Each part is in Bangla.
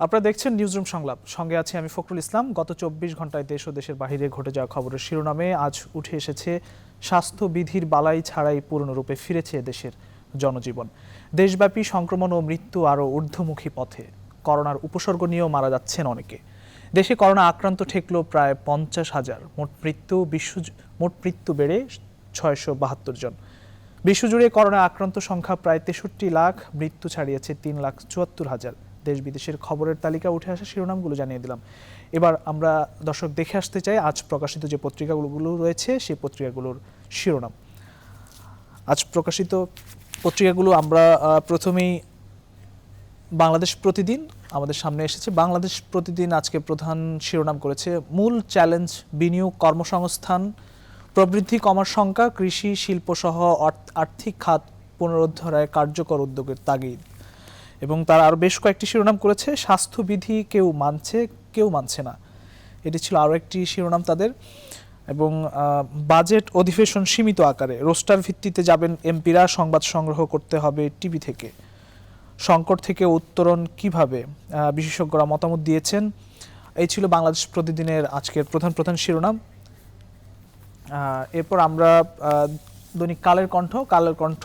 আপনারা দেখছেন নিউজরুম সংলাপ, সঙ্গে আছি আমি ফখরুল ইসলাম। গত ২৪ ঘন্টায় দেশ ও দেশের বাইরে ঘটে যাওয়া খবরের শিরোনামে আজ উঠে এসেছে স্বাস্থ্যবিধির বালাই ছাড়াই পূর্ণরূপে ফিরেছে দেশের জনজীবন। দেশব্যাপী সংক্রমণ ও মৃত্যু আরও ঊর্ধ্বমুখী পথে। করোনার উপসর্গ নিয়েও মারা যাচ্ছেন অনেকে। দেশে করোনা আক্রান্ত ঠেকল প্রায় ৫০,০০০। মোট মৃত্যু বেড়ে ৬৭২ জন। বিশ্বজুড়ে করোনা আক্রান্ত সংখ্যা প্রায় ৬৩ লাখ, মৃত্যু ছাড়িয়েছে ৩,৭৪,০০০। দেশ বিদেশের খবরের তালিকা উঠে আসা শিরোনামগুলো জানিয়ে দিলাম। এবার আমরা দর্শক দেখে আসতে চাই আজ প্রকাশিত যে পত্রিকাগুলো রয়েছে সেই পত্রিকাগুলোর শিরোনাম। আজ প্রকাশিত পত্রিকাগুলো আমরা প্রথমেই বাংলাদেশ প্রতিদিন আমাদের সামনে এসেছে। বাংলাদেশ প্রতিদিন আজকে প্রধান শিরোনাম করেছে মূল চ্যালেঞ্জ বিনিয়োগ, কর্মসংস্থান, প্রবৃদ্ধি কমার শঙ্কা, কৃষি শিল্পসহ আর্থিক খাত পুনরুদ্ধারে কার্যকর উদ্যোগের তাগিদ। এবং তার আরও বেশ কয়েকটি শিরোনাম করেছে স্বাস্থ্যবিধি কেউ মানছে কেউ মানছে না, এটি ছিল আরও একটি শিরোনাম তাদের। এবং বাজেট অধিবেশন সীমিত আকারে, রোস্টার ভিত্তিতে যাবেন এমপিরা, সংবাদ সংগ্রহ করতে হবে টিভি থেকে। সংকট থেকে উত্তরণ কিভাবে, বিশেষজ্ঞরা মতামত দিয়েছেন। এই ছিল বাংলাদেশ প্রতিদিনের আজকের প্রধান শিরোনাম। এরপর আমরা দৈনিক কালের কণ্ঠ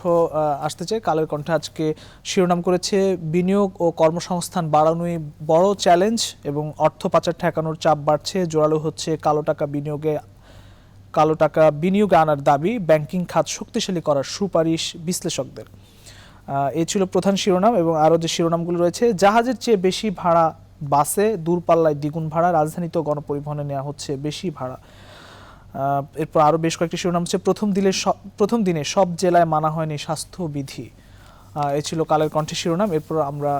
আসতে চাই। কালের কণ্ঠ আজকে শিরোনাম করেছে বিনিয়োগ ও কর্মসংস্থান বাড়ানোই বড় চ্যালেঞ্জ এবং অর্থ পাচার ঠেকানোর চাপ বাড়ছে, জোরালো হচ্ছে কালো টাকা বিনিয়োগে আনার দাবি, ব্যাংকিং খাত শক্তিশালী করার সুপারিশ বিশ্লেষকদের। এই ছিল প্রধান শিরোনাম। এবং আরও যে শিরোনামগুলো রয়েছে, জাহাজের চেয়ে বেশি ভাড়া বাসে, দূরপাল্লায় দ্বিগুণ ভাড়া, রাজধানীতেও গণপরিবহনে নেওয়া হচ্ছে বেশি ভাড়া। এরপর আরও বেশ কয়েকটি শিরোনাম হচ্ছে প্রথম দিনে সব জেলায় মানা হয়নি স্বাস্থ্যবিধি। এ ছিল কালের কণ্ঠে শিরোনাম। এরপর আমরা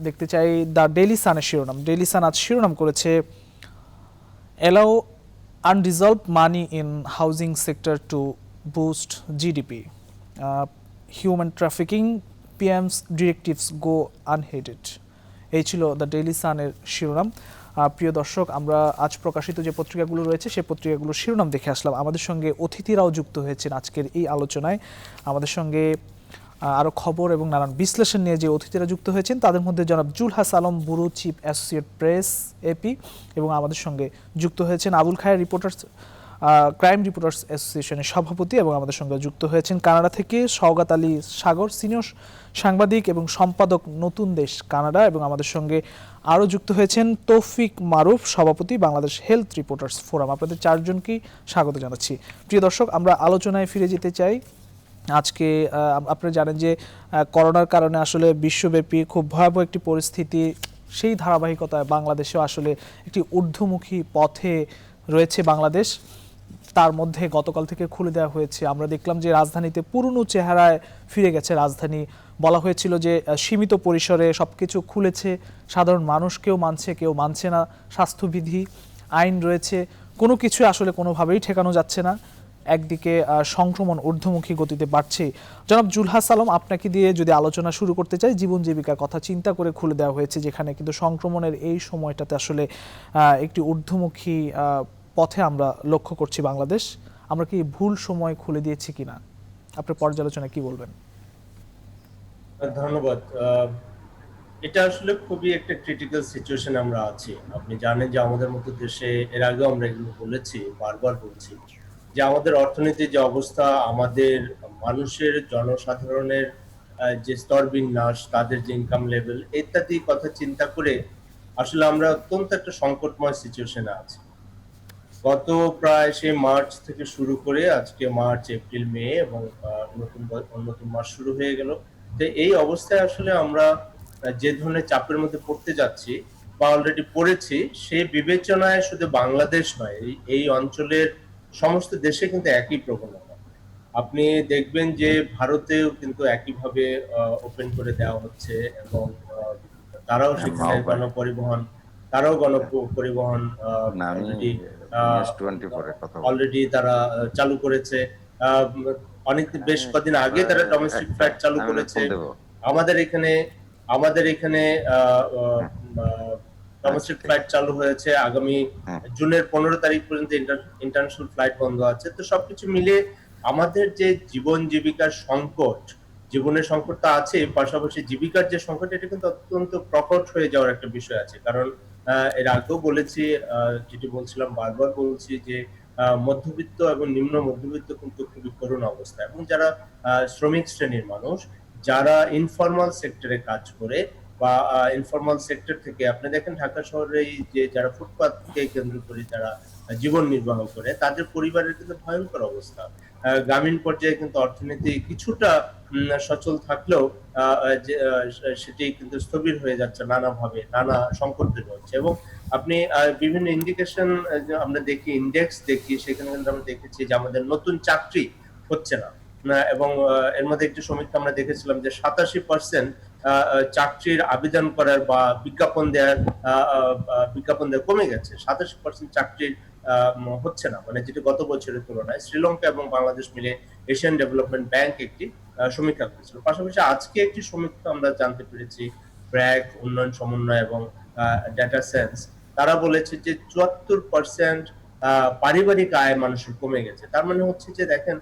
দেখতে চাই দ্য ডেইলি সানের শিরোনাম। ডেইলি সান আজ শিরোনাম করেছে allow unresolved money in housing sector to boost GDP, human trafficking, PM's directives go unheeded. এই ছিল দ্য ডেইলি সানের শিরোনাম। প্রিয় দর্শক, আমরা আজ প্রকাশিত যে পত্রিকাগুলো রয়েছে সেই পত্রিকাগুলোর শিরোনাম দেখে আসলাম। আমাদের সঙ্গে অতিথিরাও যুক্ত হয়েছেন আজকের এই আলোচনায়। আমাদের সঙ্গে আরও খবর এবং নানান বিশ্লেষণ নিয়ে যে অতিথিরা যুক্ত হয়েছেন তাদের মধ্যে জনাব জুলহাস আলম বুরু, চিফ অ্যাসোসিয়েট প্রেস এপি, এবং আমাদের সঙ্গে যুক্ত হয়েছেন আবুল খায়ের ক্রাইম রিপোর্টার্স অ্যাসোসিয়েশনের সভাপতি, এবং আমাদের সঙ্গে যুক্ত হয়েছেন কানাডা থেকে সওগাত আলী সাগর, সিনিয়র সাংবাদিক এবং সম্পাদক নতুন দেশ কানাডা, এবং আমাদের সঙ্গে আরও যুক্ত হয়েছেন তৌফিক মারুফ, সভাপতি বাংলাদেশ হেলথ রিপোর্টার্স ফোরাম। আপনাদের চারজনকেই স্বাগত জানাচ্ছি। প্রিয় দর্শক, আমরা আলোচনায় ফিরে যেতে চাই। আজকে আপনারা জানেন যে করোনার কারণে আসলে বিশ্বব্যাপী খুব ভয়াবহ একটি পরিস্থিতি, সেই ধারাবাহিকতায় বাংলাদেশেও আসলে একটি ঊর্ধ্বমুখী পথে রয়েছে বাংলাদেশ। তার মধ্যে গতকাল থেকে খুলে দেওয়া হয়েছে, আমরা দেখলাম যে রাজধানীতে পুরনো চেহারায় ফিরে গেছে রাজধানী। বলা হয়েছিল যে সীমিত পরিসরে সবকিছু খুলেছে, সাধারণ মানুষ কেউ মানছে কেউ মানছে না, স্বাস্থ্যবিধি আইন রয়েছে, কোনো কিছু আসলে কোনোভাবেই ঠেকানো যাচ্ছে না। একদিকে সংক্রমণ ঊর্ধ্বমুখী গতিতে বাড়ছে। জনাব জুলহাস আলম, আপনাকে দিয়ে যদি আলোচনা শুরু করতে চাই, জীবন জীবিকার কথা চিন্তা করে খুলে দেওয়া হয়েছে, যেখানে কিন্তু সংক্রমণের এই সময়টাতে আসলে একটি ঊর্ধ্বমুখী পথে আমরা লক্ষ্য করছি বাংলাদেশ। আমরা কি ভুল সময় খুলে দিয়েছি কিনা, আপনার পর্যালোচনা কি বলবেন? ধন্যবাদ। এটা আসলে খুবই একটা ক্রিটিক্যাল সিচুয়েশন আমরা আছি। আপনি জানেন যে আমাদের মতো দেশে এর আগেও আমরা এগুলো বলেছি, বারবার বলছি যে আমাদের অর্থনীতির যে অবস্থা, আমাদের মানুষের জনসাধারণের যে স্তর বিন্যাস, তাদের যে ইনকাম লেভেল ইত্যাদি কথা চিন্তা করে আসলে আমরা অত্যন্ত একটা সংকটময় সিচুয়েশনে আছি। গত প্রায় সেই মার্চ থেকে শুরু করে আজকে মার্চ, এপ্রিল, মে এবং নতুন মাস শুরু হয়ে গেল। তো এই অবস্থায় আসলে আমরা যে ধরনের চাপের মধ্যে পড়তে যাচ্ছি বা অলরেডি পড়েছি, সেই বিবেচনায় শুধু বাংলাদেশ নয়, এই অঞ্চলের সমস্ত দেশে কিন্তু একই প্রবণতা। আপনি দেখবেন যে ভারতেও কিন্তু একইভাবে ওপেন করে দেওয়া হচ্ছে এবং তারাও সেখানে গণপরিবহন অলরেডি তারা চালু করেছে। বেশ কদিন আগে তারা ডোমেস্টিক ফ্লাইট চালু করেছে। আমাদের এখানে ডোমেস্টিক ফ্লাইট চালু হয়েছে। আগামী জুনের 15 তারিখ পর্যন্ত ইন্টারন্যাশনাল ফ্লাইট বন্ধ আছে। তো সবকিছু মিলে আমাদের যে জীবন জীবিকার সংকট, জীবনের সংকট তো আছে, পাশাপাশি জীবিকার যে সংকট এটা কিন্তু অত্যন্ত প্রকট হয়ে যাওয়ার একটা বিষয় আছে। কারণ এর আগেও বলেছি, যেটি বলছিলাম বারবার বলছি যে মধ্যবিত্ত এবং নিম্ন মধ্যবিত্ত কিন্তু খুবই করুণ অবস্থা, এবং যারা শ্রমিক শ্রেণীর মানুষ, যারা ইনফর্মাল সেক্টরে কাজ করে বা ইনফর্মাল সেক্টর থেকে আপনি দেখেন ঢাকা শহরে এই যে যারা ফুটপাতকে কেন্দ্র করে যারা জীবন নির্বাহ করে, তাদের পরিবারের কিন্তু ভয়ঙ্কর অবস্থা। গ্রামীণ পর্যায়ে কিন্তু অর্থনীতি কিছুটা সচল থাকলেও সেটি কিন্তু স্থবির হয়ে যাচ্ছে নানাভাবে, নানা সংকট তৈরি হচ্ছে। এবং আপনি বিভিন্ন ইন্ডিকেশন আমরা দেখি, ইন্ডেক্স দেখি, সেখানে কিন্তু আমরা দেখেছি যে আমাদের নতুন চাকরি হচ্ছে না। এবং এর মধ্যে একটি সমীক্ষা আমরা দেখেছিলাম যে 87% চাকরির আবেদন করার বা বিজ্ঞাপন দেওয়া কমে গেছে। 87% চাকরির হচ্ছে না, মানে যেটা গত বছরের তুলনায়। শ্রীলঙ্কা এবং বাংলাদেশ মিলে এশিয়ান ডেভেলপমেন্ট ব্যাংক একটি সমীক্ষা করেছিল। পাশাপাশি আজকে একটি সমীক্ষা আমরা জানতে পেরেছি, ব্র্যাক, উন্নয়ন সমন্বয় এবং ডেটা সেন্স, তারা বলেছে যে 74% পারিবারিক আয় মানুষের কমে গেছে। তার মানে হচ্ছে যে দেখেন,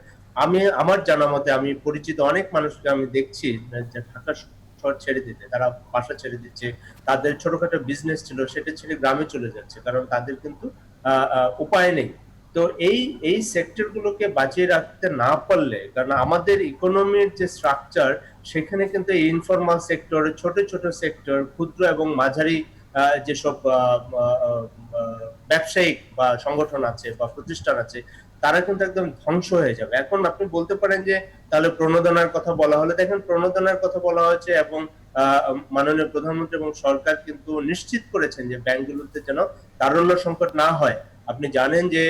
আমার জানা মতে আমি পরিচিত অনেক মানুষকে আমি দেখছি যে ঢাকা শহর ছেড়ে দিতে, তারা বাসা ছেড়ে দিচ্ছে, তাদের ছোটখাটো বিজনেস ছিল সেটা ছেড়ে গ্রামে চলে যাচ্ছে, কারণ তাদের কিন্তু উপায় নেই। তো এই সেক্টর গুলোকে বাঁচিয়ে রাখতে না পারলে, কারণ আমাদের ইকোনমির যে স্ট্রাকচার, সেখানে কিন্তু ইনফরমাল সেক্টর, ছোট ছোট সেক্টর, ক্ষুদ্র এবং মাঝারি যেসব ব্যবসায়িক বা সংগঠন আছে বা প্রতিষ্ঠান আছে, তারা কিন্তু একদম ধ্বংস হয়ে যাবে। এখন আপনি বলতে পারেন যে তাহলে প্রণোদনার কথা বলা হলে, দেখেন প্রণোদনার কথা বলা হয়েছে এবং মাননীয় প্রধানমন্ত্রী এবং সরকার কিন্তু নিশ্চিত করেছেন যে ব্যাংকগুলোতে যেন তারল্য সংকট না হয়। আপনি জানেন যে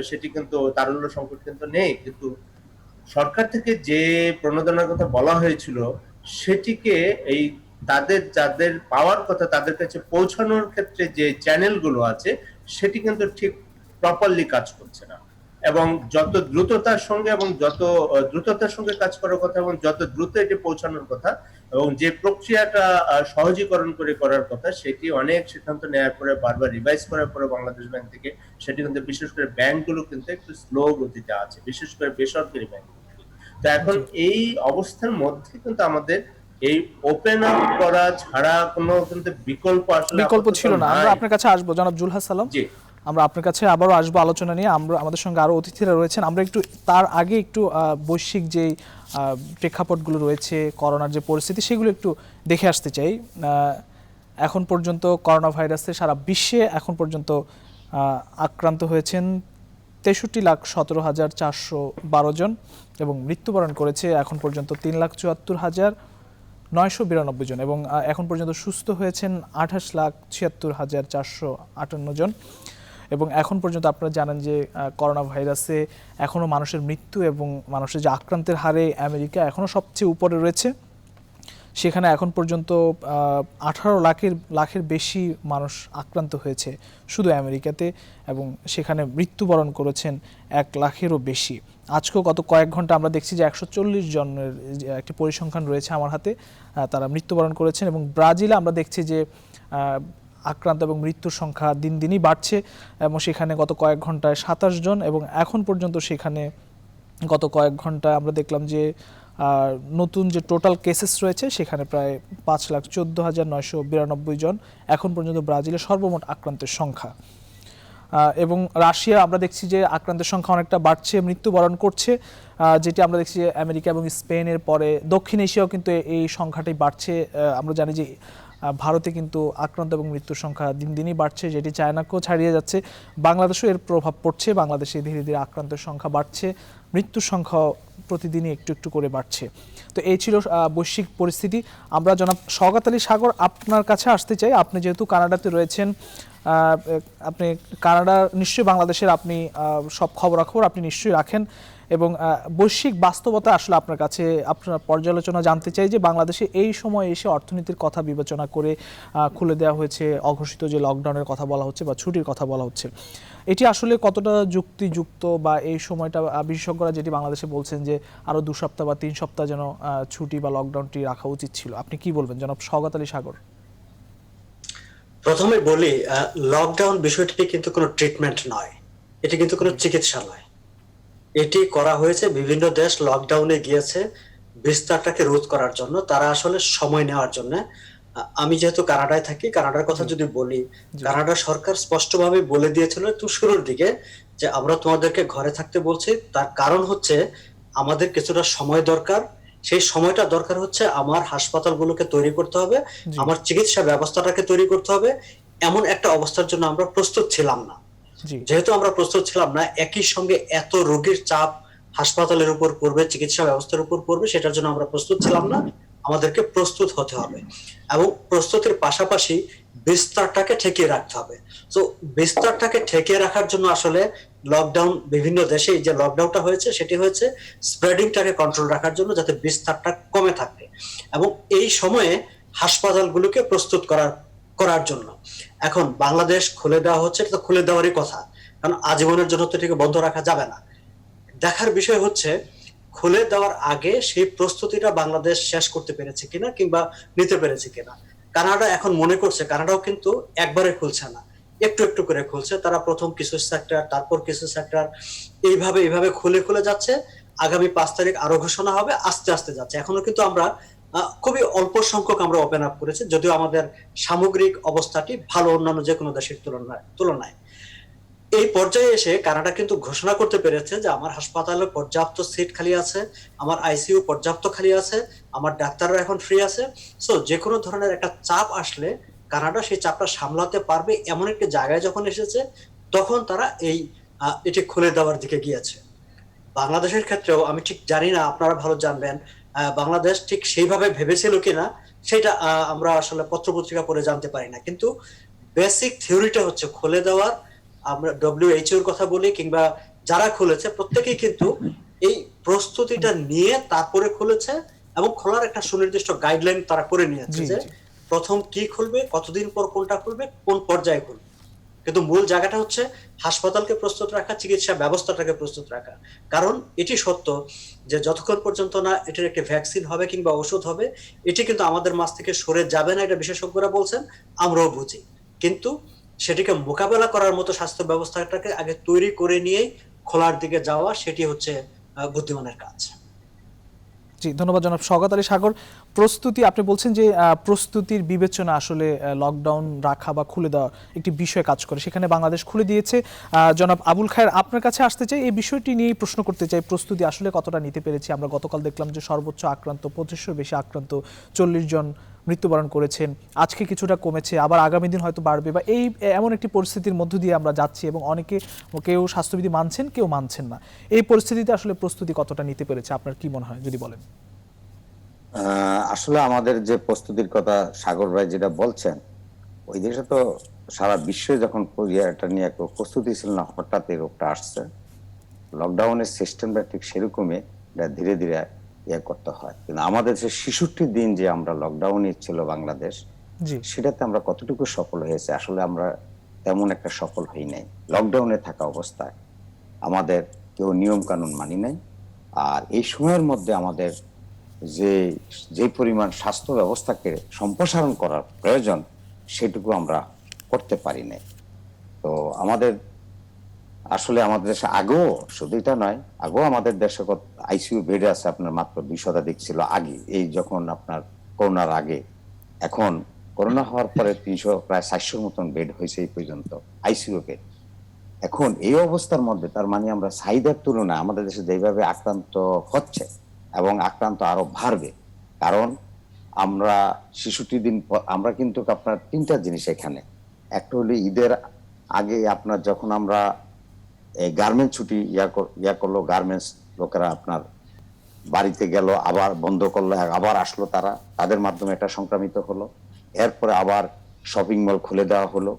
সেটি কিন্তু তারল্য সংকট কিন্তু নেই, কিন্তু সরকার থেকে যে প্রণোদনার কথা বলা হয়েছিল সেটিকে এই যাদের পাওয়ার কথা তাদের কাছে পৌঁছানোর ক্ষেত্রে যে চ্যানেলগুলো আছে সেটি কিন্তু ঠিক প্রপারলি কাজ করছে না। এবং যত দ্রুততার সঙ্গে কাজ করার কথা এবং যত দ্রুত এটি পৌঁছানোর কথা এবং যে প্রক্রিয়াটা সহজীকরণ করে করার কথা, সেটি অনেক সিদ্ধান্ত নেওয়ার পরে, বারবার রিভাইজ করার পরে বাংলাদেশ ব্যাংক থেকে, সেটি কিন্তু বিশেষ করে ব্যাংকগুলো কিন্তু একটু স্লো গতিতে আছে, বিশেষ করে বেসরকারি ব্যাংক। তো এখন এই অবস্থার মধ্যে কিন্তু আমাদের এই ওপেন আপ করা ছাড়া কোনো কিন্তু বিকল্প ছিল না। আমরা আপনার কাছে আসবো জনাব জুলহাস সালাম, আমরা আপনার কাছে আবারও আসবো আলোচনা নিয়ে। আমাদের সঙ্গে আরো অতিথিরা রয়েছেন। আমরা একটু তার আগে একটু বৈশ্বিক যে প্রেক্ষাপটগুলো রয়েছে, করোনার যে পরিস্থিতি, সেগুলো একটু দেখে আসতে চাই। এখন পর্যন্ত করোনা ভাইরাসে সারা বিশ্বে এখন পর্যন্ত আক্রান্ত হয়েছেন 63,17,412 জন এবং মৃত্যুবরণ করেছে এখন পর্যন্ত 3,74,992 জন এবং এখন পর্যন্ত সুস্থ হয়েছেন 28,76,458 জন। এবং এখন পর্যন্ত আপনারা জানেন যে করোনা ভাইরাসে এখনও মানুষের মৃত্যু এবং মানুষের যে আক্রান্তের হারে আমেরিকা এখনও সবচেয়ে উপরে রয়েছে। সেখানে এখন পর্যন্ত 18 লাখের বেশি মানুষ আক্রান্ত হয়েছে শুধু আমেরিকাতে, এবং সেখানে মৃত্যুবরণ করেছেন 1 লাখেরও বেশি। আজকেও গত কয়েক ঘন্টা আমরা দেখছি যে 140 জনের একটি পরিসংখ্যান রয়েছে আমার হাতে, তারা মৃত্যুবরণ করেছেন। এবং ব্রাজিলে আমরা দেখছি যে আক্রান্ত এবং মৃত্যুর সংখ্যা দিন দিনই বাড়ছে, এবং সেখানে গত কয়েক ঘন্টায় 27 জন, এবং এখন পর্যন্ত সেখানে গত কয়েক ঘন্টায় আমরা দেখলাম যে নতুন যে টোটাল কেসেস রয়েছে সেখানে প্রায় 5,14,992 জন এখন পর্যন্ত ব্রাজিলের সর্বমোট আক্রান্তের সংখ্যা। এবং রাশিয়া আমরা দেখছি যে আক্রান্তের সংখ্যা অনেকটা বাড়ছে, মৃত্যুবরণ করছে, যেটি আমরা দেখছি যে আমেরিকা এবং স্পেনের পরে দক্ষিণ এশিয়াও কিন্তু এই সংখ্যাটাই বাড়ছে। আমরা জানি যে ভারতে কিন্তু আক্রান্ত এবং মৃত্যুর সংখ্যা দিন দিনই বাড়ছে, যেটি চায়নাকেও ছাড়িয়ে যাচ্ছে। বাংলাদেশেও এর প্রভাব পড়ছে, বাংলাদেশে ধীরে ধীরে আক্রান্তের সংখ্যা বাড়ছে, মৃত্যুর সংখ্যা প্রতিদিনই একটু একটু করে বাড়ছে। তো এই ছিল বৈশ্বিক পরিস্থিতি। আমরা জনাব শওকত আলী সাগর আপনার কাছে আসতে চাই। আপনি যেহেতু কানাডাতে রয়েছেন, আপনি কানাডা নিশ্চয়ই বাংলাদেশের আপনি সব খবরাখবর আপনি নিশ্চয়ই রাখেন, এবং বৈশ্বিক বাস্তবতা আসলে আপনার কাছে আপনার পর্যালোচনা জানতে চাই যে বাংলাদেশে এই সময় এসে অর্থনীতির কথা বিবেচনা করে খুলে দেওয়া হয়েছে, অঘোষিত যে লকডাউনের কথা বলা হচ্ছে বা ছুটির কথা বলা হচ্ছে, এটি আসলে কতটা যুক্তিযুক্ত, বা এই সময়টা বিশেষজ্ঞরা যেটি বাংলাদেশে বলছেন যে আরও 2 সপ্তাহ বা 3 সপ্তাহ যেন ছুটি বা লকডাউনটি রাখা উচিত ছিল। আপনি কি বলবেন জনাব শওকত আলী সাগর? প্রথমে বলি, লকডাউন বিষয়টি কিন্তু কোনো ট্রিটমেন্ট নয়, এটি কিন্তু কোনো চিকিৎসা নয়। এটি করা হয়েছে, বিভিন্ন দেশ লকডাউনে গিয়েছে বিস্তারটাকে রোধ করার জন্য, তারা আসলে সময় নেওয়ার জন্য। আমি যেহেতু কানাডায় থাকি, কানাডার কথা জি। যদি বলি, জি। কানাডা সরকার স্পষ্টভাবে বলে দিয়েছিল একটু শুরুর দিকে যে আমরা তোমাদেরকে ঘরে থাকতে বলছি, তার কারণ হচ্ছে আমাদের কিছুটা সময় দরকার। সেই সময়টা দরকার হচ্ছে আমার হাসপাতালগুলোকে তৈরি করতে হবে, জি। আমার চিকিৎসা ব্যবস্থাটাকে তৈরি করতে হবে। এমন একটা অবস্থার জন্য আমরা প্রস্তুত ছিলাম না। জি। যেহেতু আমরা প্রস্তুত ছিলাম না, একই সঙ্গে এত রোগীর চাপ হাসপাতালের উপর পড়বে, চিকিৎসা ব্যবস্থার উপর পড়বে, সেটার জন্য আমরা প্রস্তুত ছিলাম না। আমাদেরকে প্রস্তুত হতে হবে এবং প্রস্তুতির পাশাপাশি বিস্তারটাকে ঠেকিয়ে রাখতে হবে। তো বিস্তারটাকে ঠেকিয়ে রাখার জন্য আসলে লকডাউন, বিভিন্ন দেশে যে লকডাউনটা হয়েছে সেটি হয়েছে স্প্রেডিংটাকে কন্ট্রোল রাখার জন্য, যাতে বিস্তারটা কমে থাকে এবং এই সময়ে হাসপাতালগুলোকে প্রস্তুত করার করার জন্য। এখন বাংলাদেশ খুলে দেওয়া হচ্ছে, এটা তো খুলে দেওয়ারই কথা, কারণ আজীবনের জন্য তো এটাকে বন্ধ রাখা যাবে না। দেখার বিষয় হচ্ছে খুলে দেওয়ার আগে সেই প্রস্তুতিটা বাংলাদেশ শেষ করতে পেরেছে কিনা কিংবা নিতে পেরেছে কিনা। কানাডা এখন মনে করছে, কানাডাও কিন্তু একবারে খুলছে না, একটু একটু করে খুলছে। তারা প্রথম কিছু সেক্টর, তারপর কিছু সেক্টর, এইভাবে এইভাবে খুলে খুলে যাচ্ছে। আগামী 5 তারিখ আরো ঘোষণা হবে, আস্তে আস্তে যাচ্ছে। এখনো কিন্তু আমরা খুবই অল্প সংখ্যক আমরা ওপেন আপ করেছি, যদিও আমাদের সামগ্রিক অবস্থাটি ভালো অন্যান্য যে কোনো দেশের তুলনায়। এই পর্যায়ে এসে কানাডা কিন্তু ঘোষণা করতে পেরেছে যে আমার হাসপাতালে পর্যাপ্ত সিট খালি আছে, আমার আইসিইউ পর্যাপ্ত খালি আছে, আমার ডাক্তাররা এখন ফ্রি আছে। সো যে কোনো ধরনের একটা চাপ আসলে কানাডা সেই চাপটা সামলাতে পারবে, এমন একটা জায়গায় যখন এসেছে, তখন তারা এটি খুলে দেওয়ার দিকে গিয়েছে। বাংলাদেশের ক্ষেত্রেও আমি ঠিক জানি না, আপনারা ভালো জানবেন, বাংলাদেশ ঠিক সেইভাবে ভেবেছিল কিনা সেটা আমরা আসলে পত্রপত্রিকা পড়ে জানতে পারি না, কিন্তু বেসিক থিওরিটা হচ্ছে খুলে দেওয়ার। আমরা ডব্লিউএইচও এর কথা বলি কিংবা যারা খুলেছে প্রত্যেকেই কিন্তু এই প্রস্তুতিটা নিয়ে তারপরে খুলেছে এবং খোলার একটা সুনির্দিষ্ট গাইডলাইন তারা করে নিয়েছে জি। যে জি। প্রথম কি খুলবে, কতদিন পর কোনটা খুলবে, কোন পর্যায়ে খুলবে। কিন্তু মূল জায়গাটা হচ্ছে হাসপাতালকে প্রস্তুত রাখা, চিকিৎসা ব্যবস্থাটাকে প্রস্তুত রাখা। কারণ এটি সত্য যে যতক্ষণ পর্যন্ত না এটার একটি ভ্যাকসিন হবে কিংবা ওষুধ হবে, এটি কিন্তু আমাদের মাঝ থেকে সরে যাবে না, এটা বিশেষজ্ঞরা বলছেন, আমরাও বুঝি। কিন্তু সেটিকে মোকাবেলা করার মতো স্বাস্থ্য ব্যবস্থাটাকে আগে তৈরি করে নিয়েই খোলার দিকে যাওয়া, সেটি হচ্ছে বুদ্ধিমানের কাজ। জি, ধন্যবাদ জনাব শওকত আলী সাগর। প্রস্তুতি, আপনি বলছেন যে প্রস্তুতির বিবেচনা আসলে লকডাউন রাখা বা খুলে দেওয়া একটি বিষয় কাজ করে, সেখানে বাংলাদেশ খুলে দিয়েছে। জনাব আবুল খায়ের, আপনার কাছে আসতে চাই, এই বিষয়টি নিয়েই প্রশ্ন করতে চাই, প্রস্তুতি আসলে কতটা নিতে পেরেছি আমরা? গতকাল দেখলাম যে সর্বোচ্চ আক্রান্ত 2500-র বেশি আক্রান্ত, 40 জন মৃত্যুবরণ করেছেন, আজকে কিছুটা কমেছে, আবার আগামী দিন হয়তো বাড়বে, বা এই এমন একটি পরিস্থিতির মধ্য দিয়ে আমরা যাচ্ছি এবং অনেকে, কেউ স্বাস্থ্যবিধি মানছেন, কেউ মানছেন না। এই পরিস্থিতিতে আসলে প্রস্তুতি কতটা নিতে পেরেছে আপনার কি মনে হয়, যদি বলেন? আসলে আমাদের যে প্রস্তুতির কথা সাগর ভাই যেটা বলছেন, ওই দেশে তো সারা বিশ্বে যখন এটা নিয়ে একটা প্রস্তুতি ছিল না, হঠাৎ এই রোগটা আসছে। লকডাউনের সিস্টেমটা ঠিক সেরকমই, ধীরে ধীরে ইয়ে করতে হয়। কিন্তু আমাদের যে 66 দিন যে আমরা লকডাউনে ছিল বাংলাদেশ, জি। সেটাতে আমরা কতটুকু সফল হয়েছে? আসলে আমরা তেমন একটা সফল হই নাই। লকডাউনে থাকা অবস্থায় আমাদের কেউ নিয়ম কানুন মানি নাই। আর এই সময়ের মধ্যে আমাদের যে যে পরিমাণ স্বাস্থ্য ব্যবস্থাকে সম্প্রসারণ করার প্রয়োজন, সেটুকু আমরা করতে পারি নাই। তো আমাদের আসলে আমাদের দেশে আগেও, শুধু এটা নয়, আগেও আমাদের দেশে আইসিইউ বেড আছে আপনার মাত্র 2 শতাধিক ছিল আগে, এই যখন আপনার করোনার আগে। এখন করোনা হওয়ার পরে 300, প্রায় 400 মতন বেড হয়েছে এই পর্যন্ত, আইসিইউ বেড। এখন এই অবস্থার মধ্যে তার মানে আমরা চাহিদার তুলনায় আমাদের দেশে যেভাবে আক্রান্ত হচ্ছে এবং আক্রান্ত আরো বাড়বে, কারণ আমরা 66 দিন আমরা কিন্তু আপনার 3টা জিনিস এখানে। একটা হলো ঈদের আগে আপনার যখন আমরা গার্মেন্টস ছুটি ইয়া করলো, গার্মেন্টস লোকেরা আপনার বাড়িতে গেল, আবার বন্ধ করলো, আবার আসলো, তারা তাদের মাধ্যমে এটা সংক্রামিত হলো। এরপরে আবার শপিং মল খুলে দেওয়া হলো।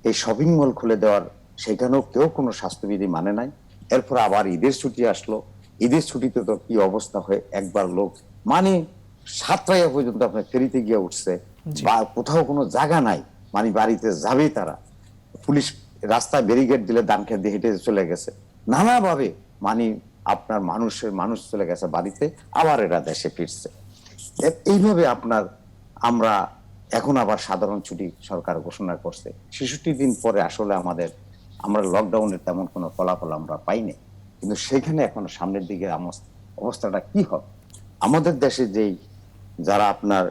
এই শপিং মল খুলে দেওয়ার সেখানেও কেউ কোনো স্বাস্থ্যবিধি মানে নাই। এরপর আবার ঈদের ছুটি আসলো, ঈদের ছুটিতে তো কি অবস্থা হয়, একবার লোক মানে সাতটায় পর্যন্ত আপনার ফেরিতে গিয়ে উঠছে, বা কোথাও কোনো জায়গা নাই, মানে বাড়িতে যাবেই তারা, পুলিশ রাস্তায় ব্যারিকেড দিলে দান খেয়ে দিয়ে হেঁটে চলে গেছে, নানাভাবে মানে আপনার মানুষ চলে গেছে বাড়িতে, আবার এরা দেশে ফিরছে। এইভাবে আপনার আমরা এখন আবার সাধারণ ছুটি সরকার ঘোষণা করছে 66 দিন পরে। আসলে আমরা লকডাউনের তেমন কোনো ফলাফল আমরা পাইনি, কিন্তু সেখানে এখন সামনের দিকে অবস্থাটা কি হবে আমাদের দেশে যেই যারা আপনার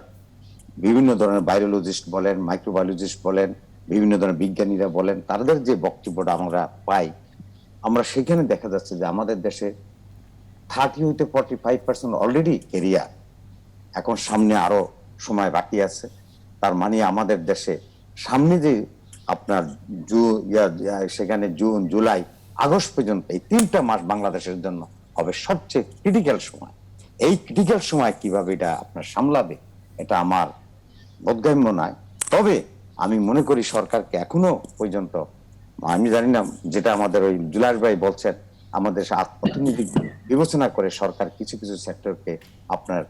বিভিন্ন ধরনের ভাইরোলজিস্ট বলেন, মাইক্রোবায়োলজিস্ট বলেন, বিভিন্ন ধরনের বিজ্ঞানীরা বলেন, তাদের যে বক্তব্যটা আমরা পাই, আমরা সেখানে দেখা যাচ্ছে যে আমাদের দেশে 30 হইতে 45% অলরেডি কেরিয়ার, এখন সামনে আরো সময় বাকি আছে। তার মানে আমাদের দেশে সামনে যে আপনার সেখানে জুন, জুলাই, আগস্ট পর্যন্ত এই 3টা মাস বাংলাদেশের জন্য হবে সবচেয়ে ক্রিটিক্যাল সময়। এই ক্রিটিক্যাল সময় কিভাবে এটা আপনার সামলাবে, এটা আমার বোধগম্য নয়। তবে আমি মনে করি সরকারকে এখনো পর্যন্ত, আমি জানি না, যেটা আমাদের ওই জুলাস ভাই বলছেন, আমাদের অর্থনৈতিক বিবেচনা করে সরকার কিছু কিছু সেক্টরকে আপনার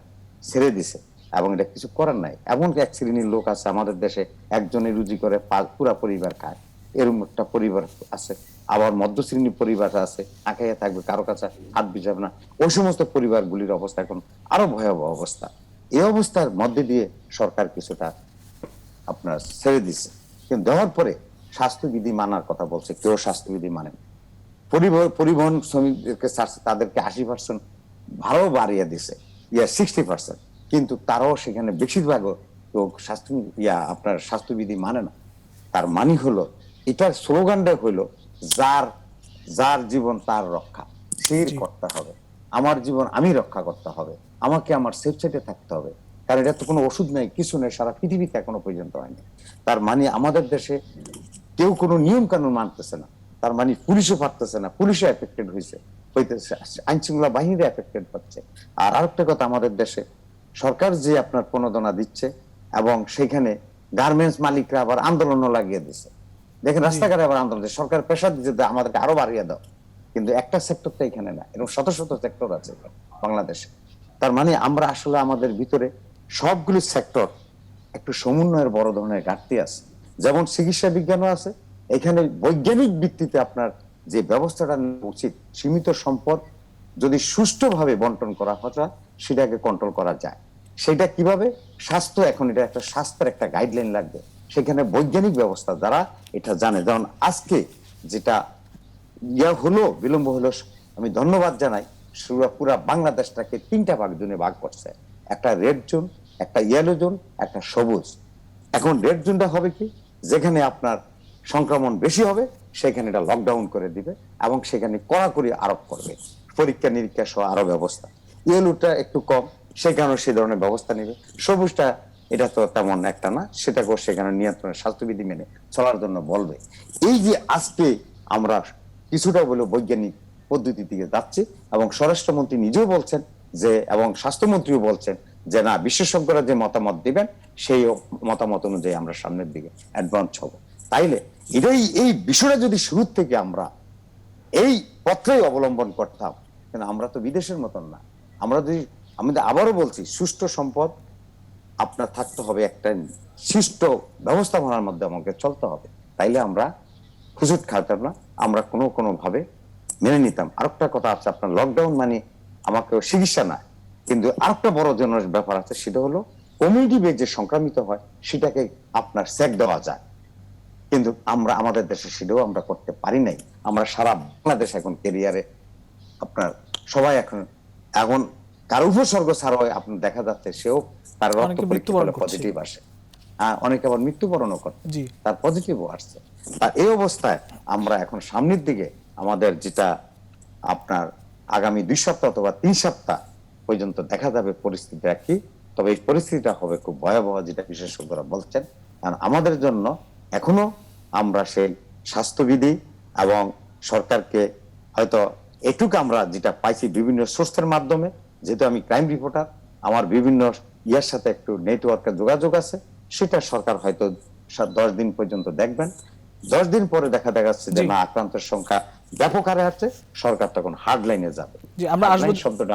ছেড়ে দিছে এবং এটা কিছু করার নাই। এমন এক শ্রেণীর লোক আছে আমাদের দেশে, একজনে রুজি করে পুরা পরিবার খায়, এরকম একটা পরিবার আছে। আবার মধ্য শ্রেণীর পরিবার আছে, না খাইয়া থাকবে, কারো কাছে হাত বিছাবে না। ওই সমস্ত পরিবারগুলির অবস্থা এখন আরো ভয়াবহ অবস্থা। এই অবস্থার মধ্যে দিয়ে সরকার কিছুটা আপনার ছেড়ে দিচ্ছে, কিন্তু দেওয়ার পরে স্বাস্থ্যবিধি মানার কথা বলছে, কেউ স্বাস্থ্যবিধি মানে না। পরিবহন শ্রমিকদেরকে তাদেরকে 80% ভাড়াও বাড়িয়ে দিছে, 60%, কিন্তু তারাও সেখানে বেশিরভাগও কেউ আপনার স্বাস্থ্যবিধি মানে না। তার মানে হলো, এটার স্লোগানটা হলো যার যার জীবন তার রক্ষা, সেই করতে হবে। আমার জীবন আমি রক্ষা করতে হবে, আমাকে আমার সেফ সাইডে থাকতে হবে, কারণ এটা তো কোনো ওষুধ নেই, কিছু নেই, সারা পৃথিবীতে এখনো পর্যন্ত হয়নি। তার মানে আমাদের দেশে কেউ কোনো নিয়ম কানুন মানতেছে না, তার মানে পুলিশও পারতেছে না, পুলিশও এফেক্টেড হইতেছে, আইন শৃঙ্খলা বাহিনীরা এফেক্টেড হচ্ছে। আর আরেকটা কথা, আমাদের দেশে সরকার যে আপনার প্রণোদনা দিচ্ছে এবং সেখানে গার্মেন্টস মালিকরা আবার আন্দোলনও লাগিয়ে দিচ্ছে। দেখেন রাস্তাঘাটে আবার আন্দোলন, সরকার প্রেশার দিচ্ছে আমাদেরকে আরো বাড়িয়ে দাও, কিন্তু একটা সেক্টর তো এখানে না, এরকম শত শত সেক্টর আছে বাংলাদেশে। তার মানে আমরা আসলে আমাদের ভিতরে সবগুলি সেক্টর একটু সমন্বয়ের বড় ধরনের ঘাটতি আছে। যেমন চিকিৎসা বিজ্ঞানও আছে, এখানে বৈজ্ঞানিক ভিত্তিতে আপনার যে ব্যবস্থাটা উচিত, সীমিত সম্পদ যদি সুষ্ঠুভাবে বন্টন করা হয় সেটাকে কন্ট্রোল করা যায়। সেটা কিভাবে? স্বাস্থ্য, এখন এটা একটা স্বাস্থ্যের একটা গাইডলাইন লাগবে, সেখানে বৈজ্ঞানিক ব্যবস্থা যারা এটা জানে। যেমন আজকে যেটা হলো, বিলম্ব হলো, আমি ধন্যবাদ জানাই, পুরা বাংলাদেশটাকে 3টা জোনে ভাগ করছে, একটা রেড জোন, একটা ইয়েলো জোন, একটা সবুজ। এখন রেড জোনটা হবে কি, যেখানে আপনার সংক্রমণ বেশি হবে সেখানে এটা লকডাউন করে দিবে এবং সেখানে কড়াকড়ি আরোপ করবে, পরীক্ষা নিরীক্ষা সহ আরো ব্যবস্থা। ইয়েলোটা একটু কম, সেখানেও সে ধরনের ব্যবস্থা নেবে। সবুজটা এটা তো তেমন একটা না, সেটাকেও সেখানে নিয়ন্ত্রণের স্বাস্থ্যবিধি মেনে চলার জন্য বলবে। এই যে আজকে আমরা কিছুটা বলে বৈজ্ঞানিক পদ্ধতি দিকে যাচ্ছি এবং স্বরাষ্ট্রমন্ত্রী নিজেও বলছেন যে, এবং স্বাস্থ্যমন্ত্রীও বলছেন যে না, বিশেষজ্ঞরা যে মতামত দিবেন সেই মতামত অনুযায়ী আমরা সামনের দিকে অ্যাডভান্স হব। তাইলে এই বিষয়টা যদি শুরু থেকে আমরা এই পথেই অবলম্বন করতাম, কিন্তু আমরা তো বিদেশের মতন না। আমরা যদি, আমি আবারও বলছি, সুষ্ঠু সম্পদ আপনার থাকতে হবে, একটা সুষ্ঠু ব্যবস্থাপনার মধ্যে আমাকে চলতে হবে, তাইলে আমরা হুজুট খাইতাম না, আমরা কোনো ভাবে মেনে নিতাম। আরেকটা কথা আছে, আপনার লকডাউন মানে আমাকে চিকিৎসা না, কিন্তু আরেকটা বড় জনের ব্যাপার আছে, সেটা হলো কমিউনিটি বেজ যে সংক্রামিত হয় সেটাকে আপনার চেক দেওয়া যায়, কিন্তু আমরা আমাদের দেশে সেটাও আমরা করতে পারি নাই। আমরা সারা বাংলাদেশ এখন কেরিয়ারে আপনার সবাই এখন কার উপসর্গ ছাড়াও আপনার দেখা যাচ্ছে সেও তার রক্ত পরীক্ষা করে পজিটিভ আসে, অনেকে আবার মৃত্যুবরণও করছে, তার পজিটিভও আসছে। আর এই অবস্থায় আমরা এখন সামনের দিকে আমাদের যেটা আপনার আগামী 2 সপ্তাহ অথবা 3 সপ্তাহ পর্যন্ত দেখা যাবে পরিস্থিতিটা কি। তবে এই পরিস্থিতিটা হবে খুব ভয়াবহ, যেটা বিশেষজ্ঞরা বলছেন। কারণ আমাদের জন্য এখনো আমরা সেই স্বাস্থ্যবিধি এবং সরকারকে হয়তো এটুকু আমরা যেটা পাইছি বিভিন্ন সোর্সের মাধ্যমে, যেহেতু আমি ক্রাইম রিপোর্টার, আমার বিভিন্ন ইয়ার সাথে একটু নেটওয়ার্কের যোগাযোগ আছে, সেটা সরকার হয়তো 10 দিন পর্যন্ত দেখবেন। 10 দিন পরে দেখা যাচ্ছে যে না, আক্রান্তের সংখ্যা ব্যাপক হারে আছে, সরকার তখন হার্ড লাইনে যাবে। আমরা আসবো শব্দটা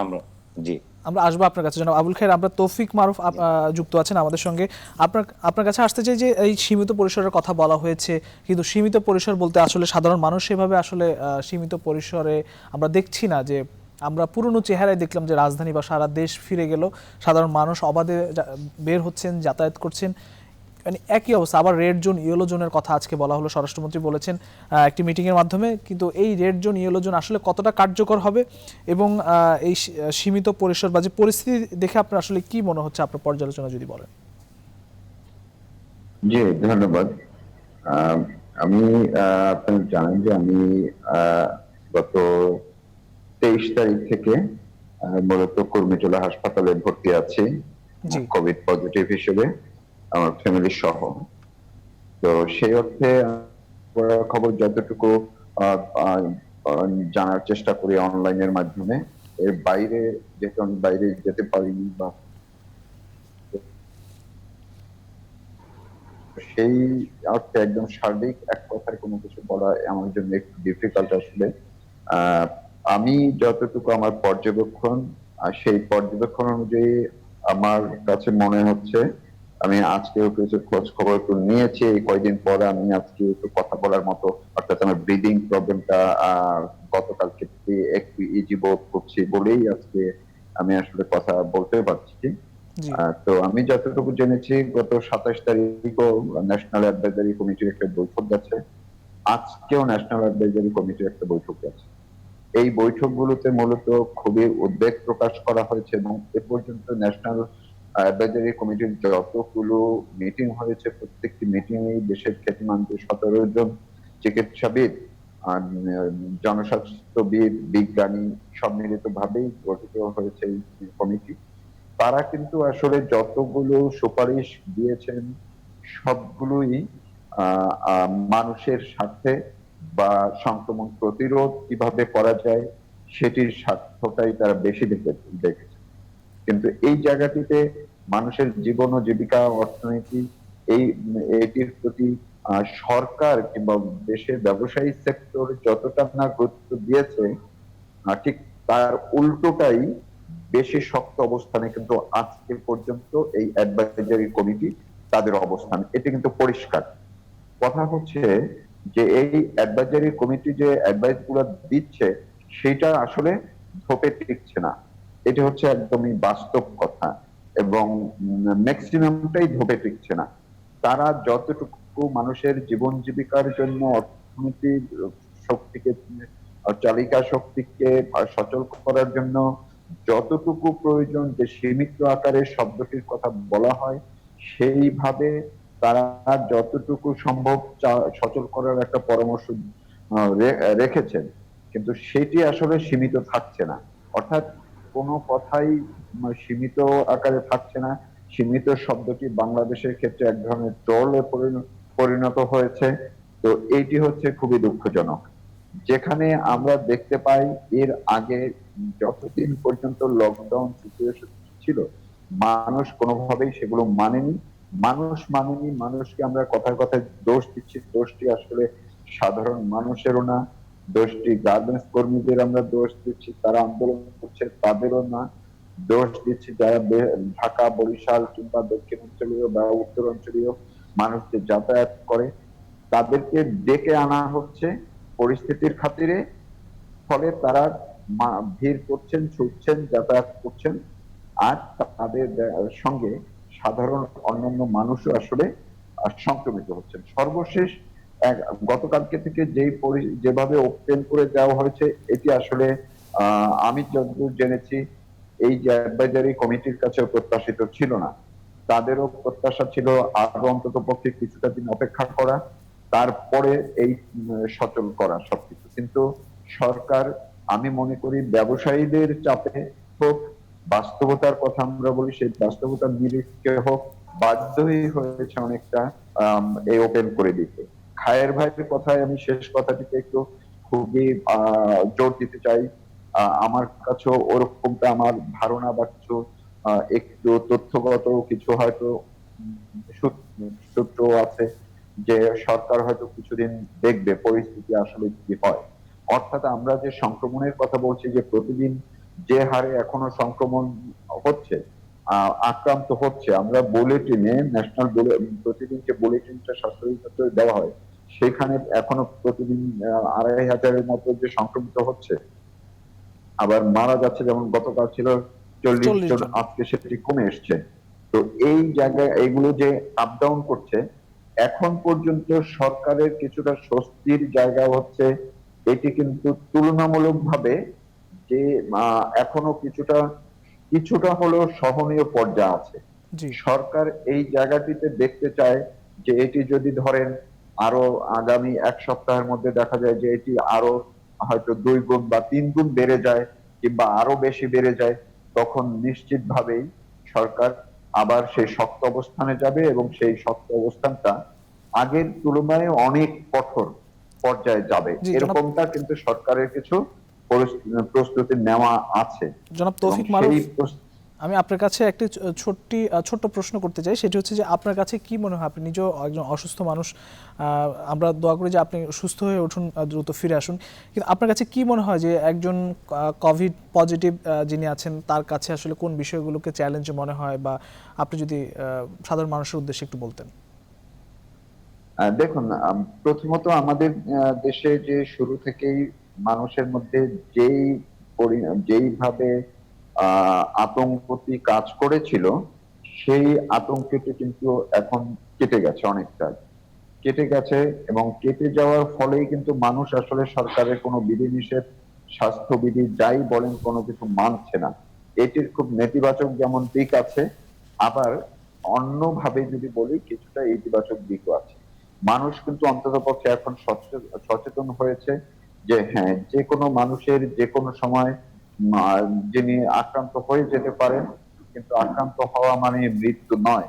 আমরা আসবো আপনার কাছে। জনাব আবুল খায়ের, আমরা তৌফিক মারুফ যুক্ত আছেন আমাদের সঙ্গে। আপনার কাছে আসতে চাই যে এই সীমিত পরিসরের কথা বলা হয়েছে, কিন্তু সীমিত পরিসর বলতে আসলে সাধারণ মানুষ সেভাবে আসলে সীমিত পরিসরে আমরা দেখছি না। যে আমরা পুরনো চেহারায় দেখলাম যে রাজধানী বা সারা দেশ ফিরে গেল, সাধারণ মানুষ অবাধে বের হচ্ছেন, যাতায়াত করছেন, মানে একই অবস্থা, আবার রেড জোন ইয়েলো জোনের কথা আজকে বলা হলো, স্বরাষ্ট্রমন্ত্রী বলেছেন একটি মিটিংয়ের মাধ্যমে, কিন্তু এই রেড জোন ইয়েলো জোন আসলে কতটা কার্যকর হবে এবং এই সীমিত পরিসর বা যে পরিস্থিতি দেখে আপনার আসলে কি মনে হচ্ছে, আপনার পর্যালোচনা যদি বলেন। জি, ধন্যবাদ। আহ, আমি আপনি জানেন যে আমি গত 23 তারিখ থেকে মূলত কুর্মিটোলা হাসপাতালে ভর্তি আছি জি কোভিড পজিটিভ হিসেবে, আমার ফ্যামিলি সহ। তো সেই অর্থে খবর যতটুকু আহ, আহ, আহ, জানার চেষ্টা করি অনলাইনের মাধ্যমে, এর বাইরে যেহেতু আমি বাইরে যেতে পারিনি বা সেই অর্থে একদম সার্বিক এক কথায় কোনো কিছু বলা আমার জন্য একটু ডিফিকাল্ট আসলে। আহ, আমি যতটুকু আমার পর্যবেক্ষণ, সেই পর্যবেক্ষণ অনুযায়ী আমার কাছে মনে হচ্ছে, আমি আজকেও কিছু খোঁজ খবর একটু নিয়েছি এই কয়দিন পরে, আমি আজকে একটু কথা বলার মতো, অর্থাৎ আমার ব্রিদিং প্রবলেমটা গতকালকে থেকে একটু ইজি বোধ করছি বলেই আজকে আমি আসলে কথা বলতে পারছি। জি তো আমি যতটুকু জেনেছি গত 27 তারিখও ন্যাশনাল অ্যাডভাইজারি কমিটির একটা বৈঠক আছে, আজকেও ন্যাশনাল অ্যাডভাইজারি কমিটির একটা বৈঠক আছে। এই বৈঠকগুলোতে মূলত খুবই উদ্বেগ প্রকাশ করা হয়েছে এবং এ পর্যন্ত ন্যাশনাল অ্যাডভাইজারি কমিটির যতগুলো মিটিং হয়েছে প্রত্যেকটি মিটিং এই দেশের খ্যাতিমান 17 জন চিকিৎসাবিদ, আর জনস্বাস্থ্যবিদ, বিজ্ঞানী সম্মিলিত ভাবেই গঠিত হয়েছে এই কমিটি। তারা কিন্তু আসলে যতগুলো সুপারিশ দিয়েছেন সবগুলোই মানুষের স্বার্থে বা সংক্রমণ প্রতিরোধ কিভাবে করা যায় সেটির স্বার্থটাই তারা বেশি দেখেছে। কিন্তু এই জায়গাটিতে মানুষের জীবন ও জীবিকা, অর্থনীতি, এটির প্রতি সরকার কিংবা দেশের ব্যবসায়ী সেক্টর যতটা না গুরুত্ব দিয়েছে, ঠিক তার উল্টোটাই বেশি শক্ত অবস্থানে কিন্তু আজকে পর্যন্ত এই অ্যাডভাইজারি কমিটি তাদের অবস্থান, এটি কিন্তু পরিষ্কার। কথা হচ্ছে যে এই অ্যাডভাইজারি কমিটি যে অ্যাডভাইস গুলো দিচ্ছে সেটা আসলে ধোপে টিকছে না, এটি হচ্ছে একদমই বাস্তব কথা, এবং ম্যাক্সিমামটাই ধোপে টিকছে না। তারা যতটুকু মানুষের জীবন জীবিকার জন্য, অর্থনীতির শক্তিকে, চালিকা শক্তিকে সচল করার জন্য যতটুকু প্রয়োজন, যে সীমিত আকারে শব্দটির কথা বলা হয়, সেইভাবে তারা যতটুকু সম্ভব সচল করার একটা পরামর্শ রেখেছেন, কিন্তু সেটি আসলে সীমিত থাকছে না। অর্থাৎ কোনো কথাই সীমিত আকারে থাকছে না। সীমিত শব্দটি বাংলাদেশের ক্ষেত্রে এক ধরনের ট্রলে পরিণত হয়েছে। তো এইটি হচ্ছে খুবই দুঃখজনক। যেখানে আমরা দেখতে পাই এর আগে যতদিন পর্যন্ত লকডাউন সিচুয়েশন ছিল, মানুষ কোনোভাবেই সেগুলো মানেনি। মানুষকে আমরা কথায় কথায় দোষ দিচ্ছি, দোষটি আসলে সাধারণ মানুষেরও না, দোষটি গার্মেন্টস কর্মীদের আমরা দোষ দিচ্ছি, তারা আন্দোলন করছে তাদেরও না, দোষ দিচ্ছি যারা ঢাকা, বরিশাল কিংবা দক্ষিণাঞ্চলীয় বা উত্তরাঞ্চলীয় মানুষ যে যাতায়াত করে তাদেরকে ডেকে আনা হচ্ছে পরিস্থিতির খাতিরে, ফলে তারা ভিড় করছেন, ছুটছেন, যাতায়াত করছেন, আর তাদের সঙ্গে সাধারণ অন্যান্য মানুষও আসলে সংক্রমিত হচ্ছেন। সর্বশেষ গতকালকে থেকে যেভাবে ওপেন করে দেওয়া হয়েছে, এটি আসলে আমি যতদূর জেনেছি এই যে অ্যাডভাইজারি কমিটির কাছে প্রত্যাশিত ছিল না। তাদেরও প্রত্যাশা ছিল আরো অন্তত পক্ষে কিছুটা দিন অপেক্ষা করা, তারপরে এই সচল করা সবকিছু। কিন্তু সরকার, আমি মনে করি ব্যবসায়ীদের চাপে হোক, বাস্তবতার কথা আমরা বলি, সেই বাস্তবতার নিরিখে হোক, বাধ্যই হয়েছে অনেকটা এই ওপেন করে দিতে। খায়ের ভাইয়ের কথায় আমি শেষ কথাটিতে একটু খুবই জোর দিতে চাই। আমার কাছেও ওরকমটা আমার ধারণা বা কিছু একটু তথ্যগত কিছু হয়তো সূত্র আছে যে সরকার হয়তো কিছুদিন দেখবে পরিস্থিতি আসলে কি হয়। অর্থাৎ আমরা যে সংক্রমণের কথা বলছি, যে প্রতিদিন যে হারে এখনো সংক্রমণ হচ্ছে, আক্রান্ত হচ্ছে, আমরা বুলেটিনে ন্যাশনাল প্রতিদিন যে বুলেটিনটা স্বাস্থ্য অধিদপ্তরে দেওয়া হয় সেখানে এখনো প্রতিদিন 2500-এর মতো যে সংক্রমিত হচ্ছে, আবার মারা যাচ্ছে, যেমন গতকাল ছিল 40 জন, আজকে সেটি কমে এসছে। তো এই জায়গায় এগুলো যে আপ ডাউন করছে, এখন পর্যন্ত সরকারের কিছুটা স্বস্তির জায়গা হচ্ছে এটি কিন্তু তুলনামূলকভাবে যে এখনো কিছুটা কিছুটা হলেও সহনীয় পর্যায়ে আছে। জি সরকার এই জায়গাটিতে দেখতে চায় যে এটি যদি ধরেন আরো আগামী এক সপ্তাহের মধ্যে দেখা যায় যে এটি আরো হয়তো 2 গুণ বা 3 গুণ বেড়ে যায় কিংবা আরো বেশি বেড়ে যায়, তখন নিশ্চিতভাবেই সরকার আবার সেই শক্ত অবস্থানে যাবে এবং সেই শক্ত অবস্থানটা আগের তুলনায় অনেক কঠোর পর্যায়ে যাবে। জি এরকমটা কিন্তু সরকারের কিছু প্রস্তুতি নেওয়া আছে জনাব এবং তৌফিক মারুফ, সেই আমি আপনার কাছে একটি ছোট্ট প্রশ্ন করতে চাই। সেটি হচ্ছে যে আপনার কাছে কি মনে হয়, আপনি নিজেও একজন অসুস্থ মানুষ, আমরা দোয়া করি যে আপনি সুস্থ হয়ে উঠুন, দ্রুত ফিরে আসুন, কিন্তু আপনার কাছে কি মনে হয় যে একজন কোভিড পজিটিভ যিনি আছেন তার কাছে আসলে কোন বিষয়গুলোকে চ্যালেঞ্জ মনে হয়, বা আপনি যদি সাধারণ মানুষের উদ্দেশ্যে একটু বলতেন। দেখুন, প্রথমত আমাদের দেশে যে শুরু থেকেই মানুষের মধ্যে যেইভাবে আতঙ্কটি কাজ করেছিল, সেই আতঙ্কটি কিন্তু এখন কেটে গেছে, অনেকটা কেটে গেছে। এবং কেটে যাওয়ার ফলেই কিন্তু মানুষ আসলে সরকারের কোনো বিধিনিষেধ, স্বাস্থ্যবিধি যাই বলেন কোনো কিছু মানছে না। এটির খুব নেতিবাচক যেমন দিক আছে, আবার অন্যভাবে যদি বলি কিছুটা ইতিবাচক দিকও আছে। মানুষ কিন্তু অন্ততপক্ষে এখন সচেতন হয়েছে যে হ্যাঁ, যে কোনো মানুষের যে কোনো সময় যিনি আক্রান্ত হয়ে যেতে পারেন, কিন্তু আক্রান্ত হওয়া মানে মৃত্যু নয়।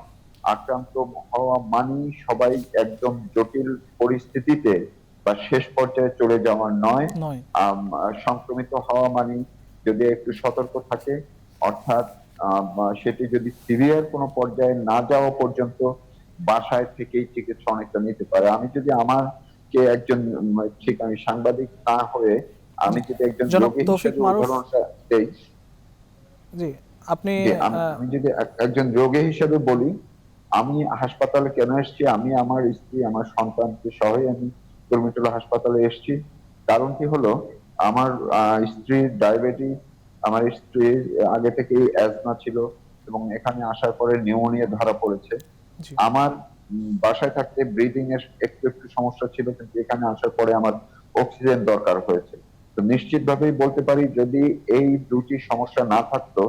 আক্রান্ত হওয়া মানেই সবাই একদম জটিল পরিস্থিতিতে বা শেষ পর্যায়ে চলে যাওয়া নয়। নয়। সংক্রমিত হওয়া মানে যদি একটু সতর্ক থাকে, অর্থাৎ সেটি যদি সিভিয়ার কোনো পর্যায়ে না যাওয়া পর্যন্ত বাসায় থেকেই চিকিৎসা অনেকটা নিতে পারে। আমি যদি আমাকে একজন ঠিক আমি সাংবাদিক না হয়ে আমি যদি একজন জনাব রোগী তৌফিক হিসেবে মারুফ, উদাহরণটা দেই, জি আপনি যে আমি যদি একজন রোগী হিসেবে বলি, আমি হাসপাতালে কেন এসেছি, আমি আমার স্ত্রী আমার সন্তানকে সহই আমি কুর্মিটোলা হাসপাতালে এসেছি। কারণটি হলো আমার স্ত্রীর ডায়াবেটিস, আমার স্ত্রীর আগে থেকেই অ্যাজমা ছিল এবং এখানে আসার পরে নিউমোনিয়া ধরা পড়েছে। জি আমার বাসায় থাকতে ব্রিদিং এর একটু একটু সমস্যা ছিল, কিন্তু এখানে আসার পরে আমার অক্সিজেন দরকার হয়েছে। তো নিশ্চিতভাবেই বলতে পারি যদি এই দুটি সমস্যা না থাকতো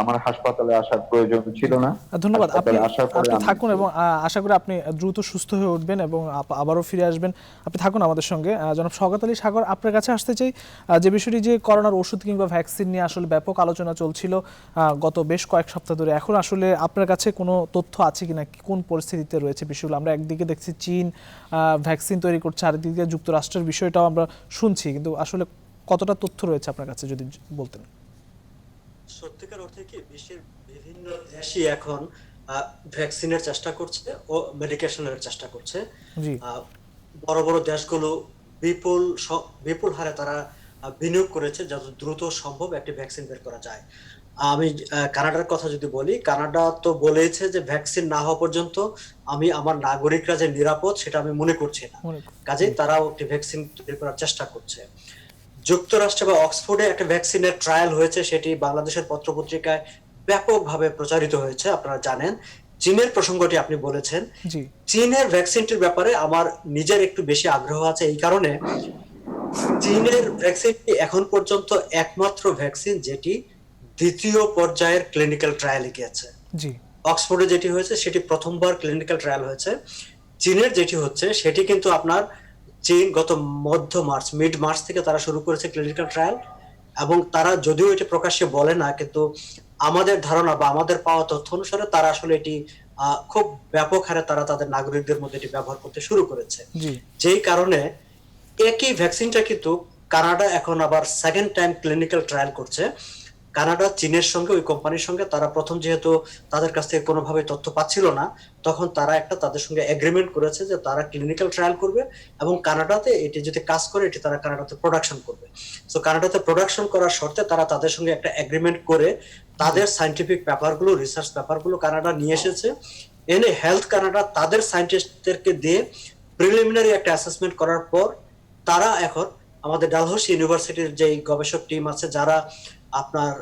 আমার হাসপাতালে আসার প্রয়োজন ছিল না। ধন্যবাদ। আপনি হাসপাতালে আসার পরে আপনি আমি থাকুন এবং আশা করি আপনি দ্রুত সুস্থ হয়ে উঠবেন এবং আবারও ফিরে আসবেন। আপনি থাকুন আমাদের সঙ্গে। জনাব শওকত আলী সাগর, আপনার কাছে আসতে চাই যে বিষয়টি, যে করোনার ওষুধ কিংবা ভ্যাকসিন নিয়ে আসলে ব্যাপক আলোচনা চলছিল গত বেশ কয়েক সপ্তাহ ধরে। এখন আসলে আপনার কাছে কোনো তথ্য আছে কিনা, কোন পরিস্থিতিতে রয়েছে বিষয়গুলো? আমরা একদিকে দেখছি চীন ভ্যাকসিন তৈরি করছে, আরেকদিকে যুক্তরাষ্ট্রের বিষয়টাও আমরা শুনছি, কিন্তু আসলে কতটা তথ্য রয়েছে আপনার কাছে যদি বলতেন। সত্যিকার অর্থে কি বিশ্বের বিভিন্ন দেশই এখন ভ্যাকসিনের চেষ্টা করছে ও মেডিকেশনের চেষ্টা করছে। জি বড় বড় দেশগুলো বিপুল হারে তারা বিনিয়োগ করেছে যত দ্রুত সম্ভব একটি ভ্যাকসিন বের করা যায়। আমি কানাডার কথা যদি বলি, কানাডা তো বলেছে যে ভ্যাকসিন না হওয়া পর্যন্ত আমি আমার নাগরিকরা যে নিরাপদ সেটা আমি মনে করছি না, কাজেই তারাও একটি ভ্যাকসিন তৈরি করার চেষ্টা করছে। যুক্তরাষ্ট্রে বা অক্সফোর্ডে একটা ভ্যাকসিনের ট্রায়াল হয়েছে, সেটি বাংলাদেশের পত্রপত্রিকায় ব্যাপকভাবে প্রচারিত হয়েছে, আপনারা জানেন। চীনের প্রসঙ্গটি আপনি বলেছেন, জি চীনের ভ্যাকসিনটির ব্যাপারে আমার নিজের একটু বেশি আগ্রহ আছে এই কারণে, চীনের ভ্যাকসিনটি এখন পর্যন্ত একমাত্র ভ্যাকসিন যেটি দ্বিতীয় পর্যায়ের ক্লিনিক্যাল ট্রায়ালে গিয়েছে। জি অক্সফোর্ডে যেটি হয়েছে সেটি প্রথমবার ক্লিনিক্যাল ট্রায়াল হয়েছে। চীনের যেটি হচ্ছে সেটি কিন্তু আপনার চীন গত মিড মার্চ থেকে তারা শুরু করেছে ক্লিনিক্যাল ট্রায়াল, এবং তারা যদিও এটি প্রকাশ্যে বলে না, কিন্তু আমাদের ধারণা বা আমাদের পাওয়া তথ্য অনুসারে তারা আসলে এটি খুব ব্যাপক হারে তারা তাদের নাগরিকদের মধ্যে এটি ব্যবহার করতে শুরু করেছে। যেই কারণে একই ভ্যাকসিনটা কিন্তু কানাডা এখন আবার সেকেন্ড টাইম ক্লিনিক্যাল ট্রায়াল করছে। কানাডা চীনের সঙ্গে, ওই কোম্পানির সঙ্গে তারা প্রথম যেহেতু তাদের কাছ থেকে কোনোভাবে তথ্য পাচ্ছিল না, তখন তারা একটা তাদের সঙ্গে এগ্রিমেন্ট করেছে যে তারা ক্লিনিক্যাল ট্রায়াল করবে এবং কানাডাতে এটি যদি কাজ করে এটি তারা কানাডাতে প্রোডাকশন করবে। সো কানাডাতে প্রোডাকশন করার শর্তে তারা তাদের সঙ্গে একটা এগ্রিমেন্ট করে তাদের সায়েন্টিফিক পেপারগুলো, রিসার্চ পেপারগুলো কানাডা নিয়ে এসেছে। এনে হেলথ কানাডা তাদের সায়েন্টিস্টদেরকে দিয়ে প্রিলিমিনারি একটা অ্যাসেসমেন্ট করার পর তারা এখন আমাদের ডালহৌসি ইউনিভার্সিটির যে গবেষক টিম আছে যারা আপনার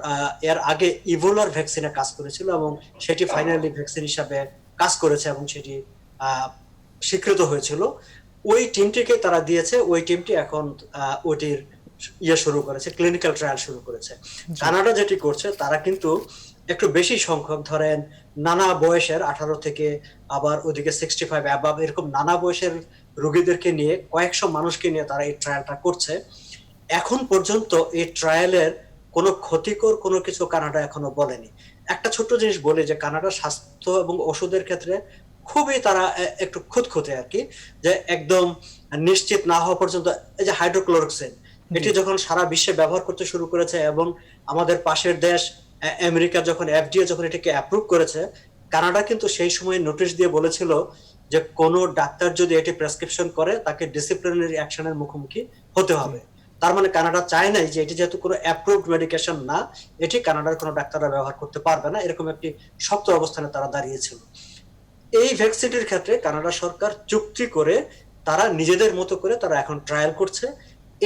এর আগে ইবোলার ভ্যাকসিনে কাজ করেছিল এবং সেটি ফাইনালি ভ্যাকসিন হিসাবে কাজ করেছে এবং সেটি স্বীকৃত হয়েছিল। ওই টিমটিকে তারা দিয়েছে, ওই টিমটি এখন ওটির শুরু করেছে, ক্লিনিক্যাল ট্রায়াল শুরু করেছে। কানাডা যেটি করছে তারা কিন্তু একটু বেশি সংখ্যক, ধরেন নানা বয়সের 18 থেকে আবার ওদিকে 65 অ্যাবাভ, এরকম নানা বয়সের রোগীদেরকে নিয়ে কয়েকশো মানুষকে নিয়ে তারা এই ট্রায়ালটা করছে। এখন পর্যন্ত এই ট্রায়ালের কোনো ক্ষতিকর কোনো কিছু কানাডা এখনো বলেনি। একটা ছোট্ট জিনিস বলি যে কানাডার স্বাস্থ্য এবং ওষুধের ক্ষেত্রে খুবই তারা একটু খুঁতখুঁতে আর কি, যে একদম নিশ্চিত না হওয়া পর্যন্ত। এই যে হাইড্রোক্লোরোক্সিন, এটি যখন সারা বিশ্বে ব্যবহার করতে শুরু করেছে এবং আমাদের পাশের দেশ আমেরিকা যখন এফডিএ যখন এটাকে অ্যাপ্রুভ করেছে, কানাডা কিন্তু সেই সময় নোটিশ দিয়ে বলেছিল যে কোনো ডাক্তার যদি এটি প্রেসক্রিপশন করে তাকে ডিসিপ্লিনারি অ্যাকশনের মুখোমুখি হতে হবে। তার মানে কানাডা চায় নাই যে এটি যেহেতু কোনো অ্যাপ্রুভড মেডিকেশন না, এটি কানাডার কোনো ডাক্তাররা ব্যবহার করতে পারবে না, এরকম একটি শক্ত অবস্থানে তারা দাঁড়িয়েছিল। এই ভ্যাকসিনের ক্ষেত্রে কানাডা সরকার চুক্তি করে তারা নিজেদের মতো করে তারা এখন ট্রায়াল করছে।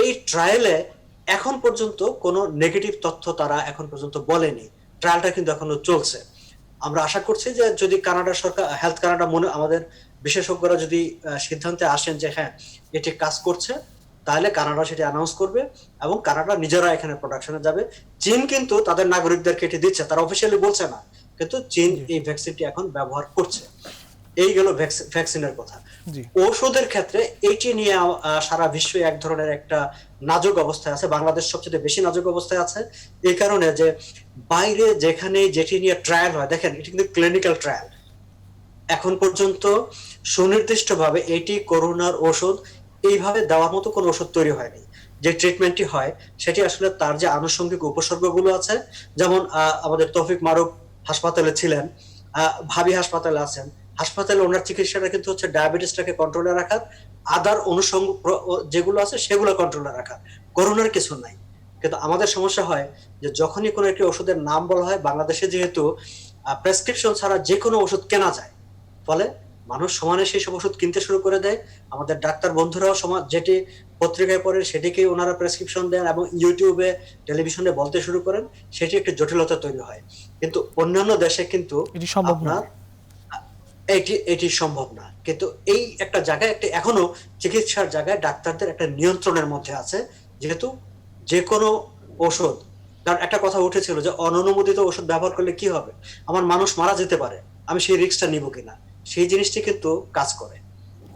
এই ট্রায়ালে এখন পর্যন্ত কোনো নেগেটিভ তথ্য তারা এখন পর্যন্ত বলেনি, ট্রায়ালটা কিন্তু এখনো চলছে। আমরা আশা করছি যে যদি কানাডা সরকার, হেলথ কানাডা আমাদের বিশেষজ্ঞরা যদি সিদ্ধান্তে আসেন যে হ্যাঁ এটি কাজ করছে, তাহলে কানাডা সেটি অ্যানাউন্স করবে এবং কানাডা নিজেরা এখানে প্রোডাকশনে যাবে। চীন কিন্তু তাদের নাগরিকদেরকে এটি দিচ্ছে, তারা অফিসিয়ালি বলছে না, কিন্তু চীন এই ভ্যাকসিনটি এখন ব্যবহার করছে। এই গেল ভ্যাকসিনের কথা। ঔষধের ক্ষেত্রে এটি নিয়ে সারা বিশ্বে এক ধরনের একটা নাজুক অবস্থায় আছে, বাংলাদেশ সবচেয়ে বেশি নাজুক অবস্থায় আছে এই কারণে যে বাইরে যেখানে যেটি নিয়ে ট্রায়াল হয়, দেখেন এটি কিন্তু ক্লিনিক্যাল ট্রায়াল, এখন পর্যন্ত সুনির্দিষ্টভাবে এটি করোনার ওষুধ এইভাবে দেওয়ার মতো কোনো ওষুধ তৈরি হয়নি। যে ট্রিটমেন্টটি হয় সেটি আসলে তার যে আনুষঙ্গিক উপসর্গগুলো আছে, যেমন আমাদের তৌফিক মারুফ হাসপাতালে ছিলেন, ভাবি হাসপাতালে আছেন, হাসপাতালে ওনার চিকিৎসাটা কিন্তু হচ্ছে ডায়াবেটিসটাকে কন্ট্রোলে রাখার, আদার অনুষঙ্গ যেগুলো আছে সেগুলো কন্ট্রোলে রাখার, করোনার কিছু নাই। কিন্তু আমাদের সমস্যা হয় যে যখনই কোনো একটি ওষুধের নাম বলা হয়, বাংলাদেশে যেহেতু প্রেসক্রিপশন ছাড়া যে কোনো ওষুধ কেনা যায়, ফলে মানুষ সমানে সেই সব ওষুধ কিনতে শুরু করে দেয়। আমাদের ডাক্তার বন্ধুরাও যেটি পত্রিকায় পড়ে সেটিকে ওনারা প্রেসক্রিপশন দেন এবং ইউটিউবে টেলিভিশনে বলতে শুরু করেন, সেটি একটি জটিলতা তৈরি হয়। কিন্তু অন্যান্য দেশে কিন্তু আপনার এটি সম্ভব না। কিন্তু এই একটা জায়গায় একটা এখনো চিকিৎসার জায়গায় ডাক্তারদের একটা নিয়ন্ত্রণের মধ্যে আছে, যেহেতু যে কোনো ওষুধ, কারণ একটা কথা উঠেছিল যে অননুমোদিত ওষুধ ব্যবহার করলে কি হবে, আমার মানুষ মারা যেতে পারে, আমি সেই রিস্কটা নিব কিনা, সেই জিনিসটি কিন্তু কাজ করে।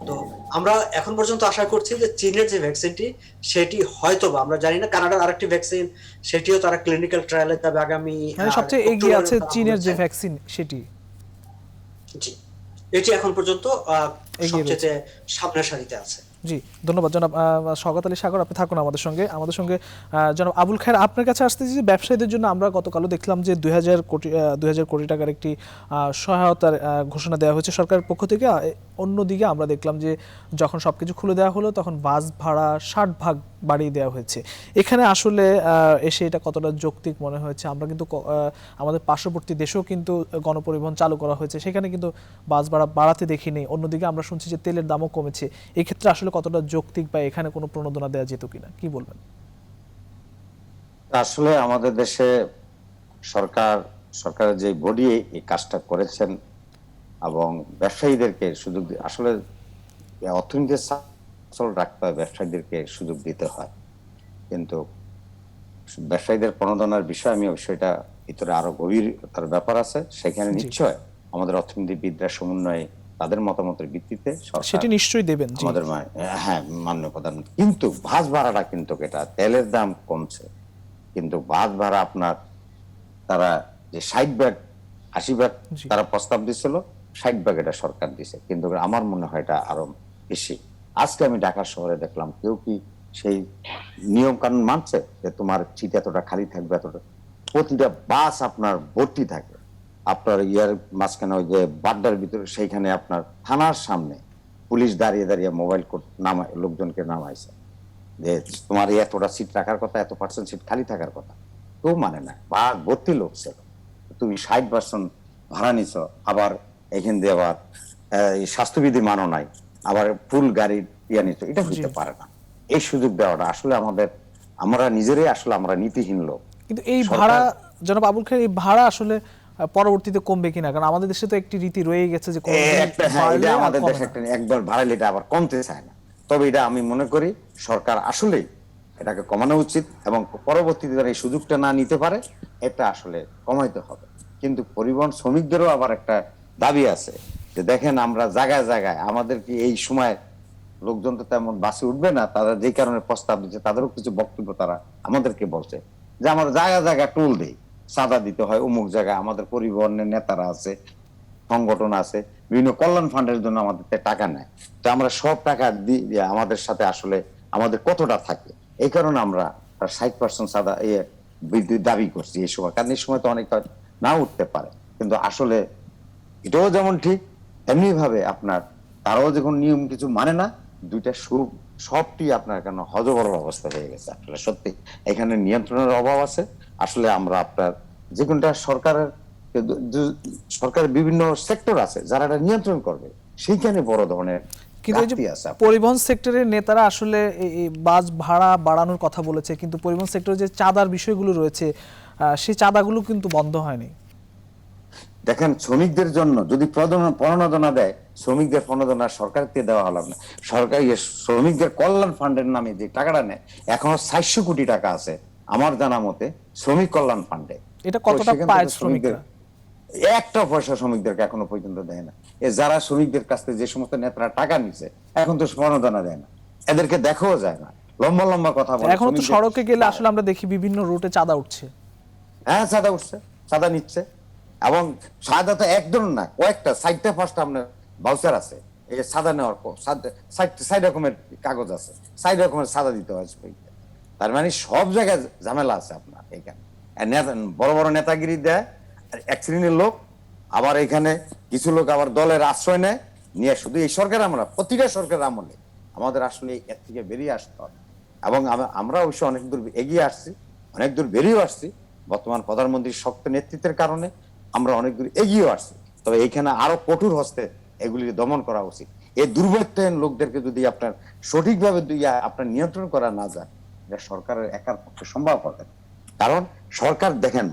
তো আমরা এখন পর্যন্ত আশা করছি যে চীনের যে ভ্যাকসিনটি সেটি হয়তো, আমরা জানি না, কানাডার আরেকটি ভ্যাকসিন সেটিও তারা ক্লিনিক্যাল ট্রায়ালে যাবে আগামী, সবচেয়ে এগিয়ে আছে চীনের যে ভ্যাকসিন সেটি, জি এটি এখন পর্যন্ত সবচেয়ে সামনের সারিতে আছে। জি ধন্যবাদ জনাব শওকত আলী সাগর, আপনি থাকুন আমাদের সঙ্গে। জনাব আবুল খায়ের, আপনার কাছে আসতে যে ব্যবসায়ীদের জন্য আমরা গতকালও দেখলাম যে 2000 কোটি টাকার একটি সহায়তার ঘোষণা দেওয়া হয়েছে সরকারের পক্ষ থেকে। অন্যদিকে আমরা দেখলাম যে যখন সবকিছু খুলে দেওয়া হলো তখন বাস ভাড়া 60 ভাগ বাড়িয়ে দেওয়া হয়েছে। এখানে আসলে এসে এটা কতটা যৌক্তিক মনে হয়েছে? আমরা কিন্তু আমাদের পার্শ্ববর্তী দেশেও কিন্তু গণপরিবহন চালু করা হয়েছে, সেখানে কিন্তু বাস ভাড়া বাড়াতে দেখিনি। অন্যদিকে আমরা শুনছি যে তেলের দামও কমেছে। এই ক্ষেত্রে আসলে কতটা যৌক্তিক বা এখানে কোনো প্রণোদনা দেওয়া যেত কিনা, কি বলবেন? আসলে আমাদের দেশে সরকারের যে বডি এই কাজটা করেছেন এবং ব্যবসায়ীদেরকে সুযোগ, আসলে অর্থনীতির সচল রাখতে হয়, ব্যবসায়ীদেরকে সুযোগ দিতে হয়। কিন্তু ব্যবসায়ীদের প্রণোদনার বিষয়ে আমি বিষয়টা ভিতরে আরো গভীরতার ব্যাপার আছে, সেখানে নিশ্চয় আমাদের অর্থনীতিবিদরা সমন্বয়ে তাদের মতামতের ভিত্তিতে সেটি নিশ্চয়ই দেবেন আমাদের, হ্যাঁ, মাননীয় প্রধানমন্ত্রী। কিন্তু বাস ভাড়াটা কিন্তু, এটা তেলের দাম কমছে কিন্তু বাস ভাড়া আপনার, তারা যে 60 ভাগ 80 ভাগ তারা প্রস্তাব দিছিল, 60 ভাগ এটা সরকার দিছে, কিন্তু আমার মনে হয় এটা আরো বেশি। আজকে আমি ঢাকা শহরে দেখলাম কেউ কি সেই নিয়ম কানুন মানছে যে তোমার সিট এতটা খালি থাকবে, এতটা, প্রতিটা বাস আপনার ভর্তি থাকে। আপনার ইয়ার মাঝখানে ওই যে বাড্ডার ভিতরে সেইখানে আপনার থানার সামনে পুলিশ দাঁড়িয়ে দাঁড়িয়ে মোবাইল কোড লোকজনকে নামাইছে যে তোমার এতটা সিট রাখার কথা, এত পার্সেন্ট সিট খালি থাকার কথা, কেউ মানে না, বা ভর্তি লোক ছিল, তুমি 60% ভাড়া নিছ, আবার এখান দিয়ে আবার স্বাস্থ্যবিধি মানো নাই, আবার ফুল গাড়ির ইয়া নিচ্ছ, এটা হতে পারে না। এই সুযোগ দেওয়াটা আসলে আমরা নিজেরাই আসলে আমরা নীতিহীন লোক। কিন্তু এই সরকার- ভাড়া, জনাব আবুল খায়ের, এই ভাড়া আসলে পরবর্তীতে কমবে কিনা? কারণ আমাদের দেশে তো একটি রীতি রয়ে গেছে যে একটা হ্যাঁ, বাড়লে এটা আর আমাদের কমে দেশে না। একটা একবার বাড়াইলে এটা আবার কমতে চায় না। তবে এটা আমি মনে করি সরকার আসলেই এটাকে কমানো উচিত, এবং পরবর্তীতে যারা এই সুযোগটা না নিতে পারে এটা আসলে কমাইতে হবে। কিন্তু পরিবহন শ্রমিকদেরও আবার একটা দাবি আছে যে দেখেন আমরা জায়গায় জায়গায়, আমাদের কি এই সময় লোকজন তো তেমন বাসে উঠবে না, তারা যে কারণে প্রস্তাব দিচ্ছে, তাদেরও কিছু বক্তব্য তারা আমাদেরকে বলছে যে আমার জায়গায় জায়গায় টোল দেই, চাঁদা দিতে হয় অমুক জায়গায়। আমাদের পরিবহনের নেতারা আছে, সংগঠন আছে, বিভিন্ন কল্যাণ ফান্ডের জন্য আমাদের থেকে টাকা নেয়। তো আমরা সব টাকা দিয়ে আমাদের সাথে আসলে আমাদের কতটা থাকে, এই কারণে আমরা 60% চাঁদা বিদ্যুৎ দাবি করছি এই সময়। কারণ এই সময় তো অনেক না উঠতে পারে, কিন্তু আসলে এটাও যেমন ঠিক এমনি ভাবে আপনার তারাও যখন নিয়ম কিছু মানে না, দুইটা সবটি আপনার কেন হজবরল অবস্থা হয়ে গেছে। আসলে সত্যি এখানে নিয়ন্ত্রণের অভাব আছে। আসলে আমরা আপনার যে কোনটা সরকারের বিভিন্ন সেক্টর আছে যারা এটা নিয়ন্ত্রণ করবে, সেইখানে বড় ধরনের কিন্তু এই যে ঘাটতি আছে। পরিবহন সেক্টরের নেতারা আসলে এই বাস ভাড়া বাড়ানোর কথা বলেছে, কিন্তু পরিবহন সেক্টরে যে চাঁদার বিষয়গুলো রয়েছে সেই চাঁদাগুলো কিন্তু বন্ধ হয়নি। দেখেন শ্রমিকদের জন্য যদি প্রণোদনা দেয়, শ্রমিকদের প্রণোদনা সরকারকে দেওয়া হলো না। সরকার শ্রমিকদের কল্যাণ ফান্ডের নামে যে টাকাটা নেয়, এখনো 400 কোটি টাকা আছে আমার জানা মতে শ্রমিক কল্যাণ ফান্ডে। এটা কতটা সেখান থেকে পায় শ্রমিকরা? একটা পয়সা শ্রমিকদেরকে এখনো পর্যন্ত দেয় না। যারা শ্রমিকদের কাছ থেকে যে সমস্ত নেতারা টাকা নিছে, এখন তো প্রণোদনা দেয় না, এদেরকে দেখাও যায় না, লম্বা লম্বা কথা বলে। এখনো তো সড়কে গেলে আসলে আমরা দেখি বিভিন্ন রুটে চাঁদা উঠছে। হ্যাঁ, চাঁদা উঠছে, চাঁদা নিচ্ছে, এবং চাঁদা তো একদম না, কয়েকটা 4-5টা আপনার ভাউচার আছে এই চাঁদা নেওয়ার পর, 4 রকমের কাগজ আছে, 4 রকমের চাঁদা দিতে হয় শ্রমিকদের। তার মানে সব জায়গায় ঝামেলা আছে আপনার এখানে। আর বড় বড় নেতাগিরি দেয় এক শ্রেণীর লোক, আবার এখানে কিছু লোক আবার দলের আশ্রয় নেয়, নিয়ে শুধু এই সরকার, আমরা প্রতিটা সরকারের আমলে আমাদের আসলে এর থেকে বেরিয়ে আসতে হবে। এবং আমরা অবশ্য অনেক দূর এগিয়ে আসছি, অনেক দূর বেরিয়েও আসছি। বর্তমান প্রধানমন্ত্রীর শক্ত নেতৃত্বের কারণে আমরা অনেক দূর এগিয়েও আসছি। তবে এখানে আরো কঠোর হস্তে এগুলি দমন করা উচিত। এই দুর্বৃত্তহীন লোকদেরকে যদি আপনার সঠিকভাবে আপনার নিয়ন্ত্রণ করা না যায়, এটা সরকারের একার পক্ষে সম্ভব হবে না। কারণ সরকার দেখেন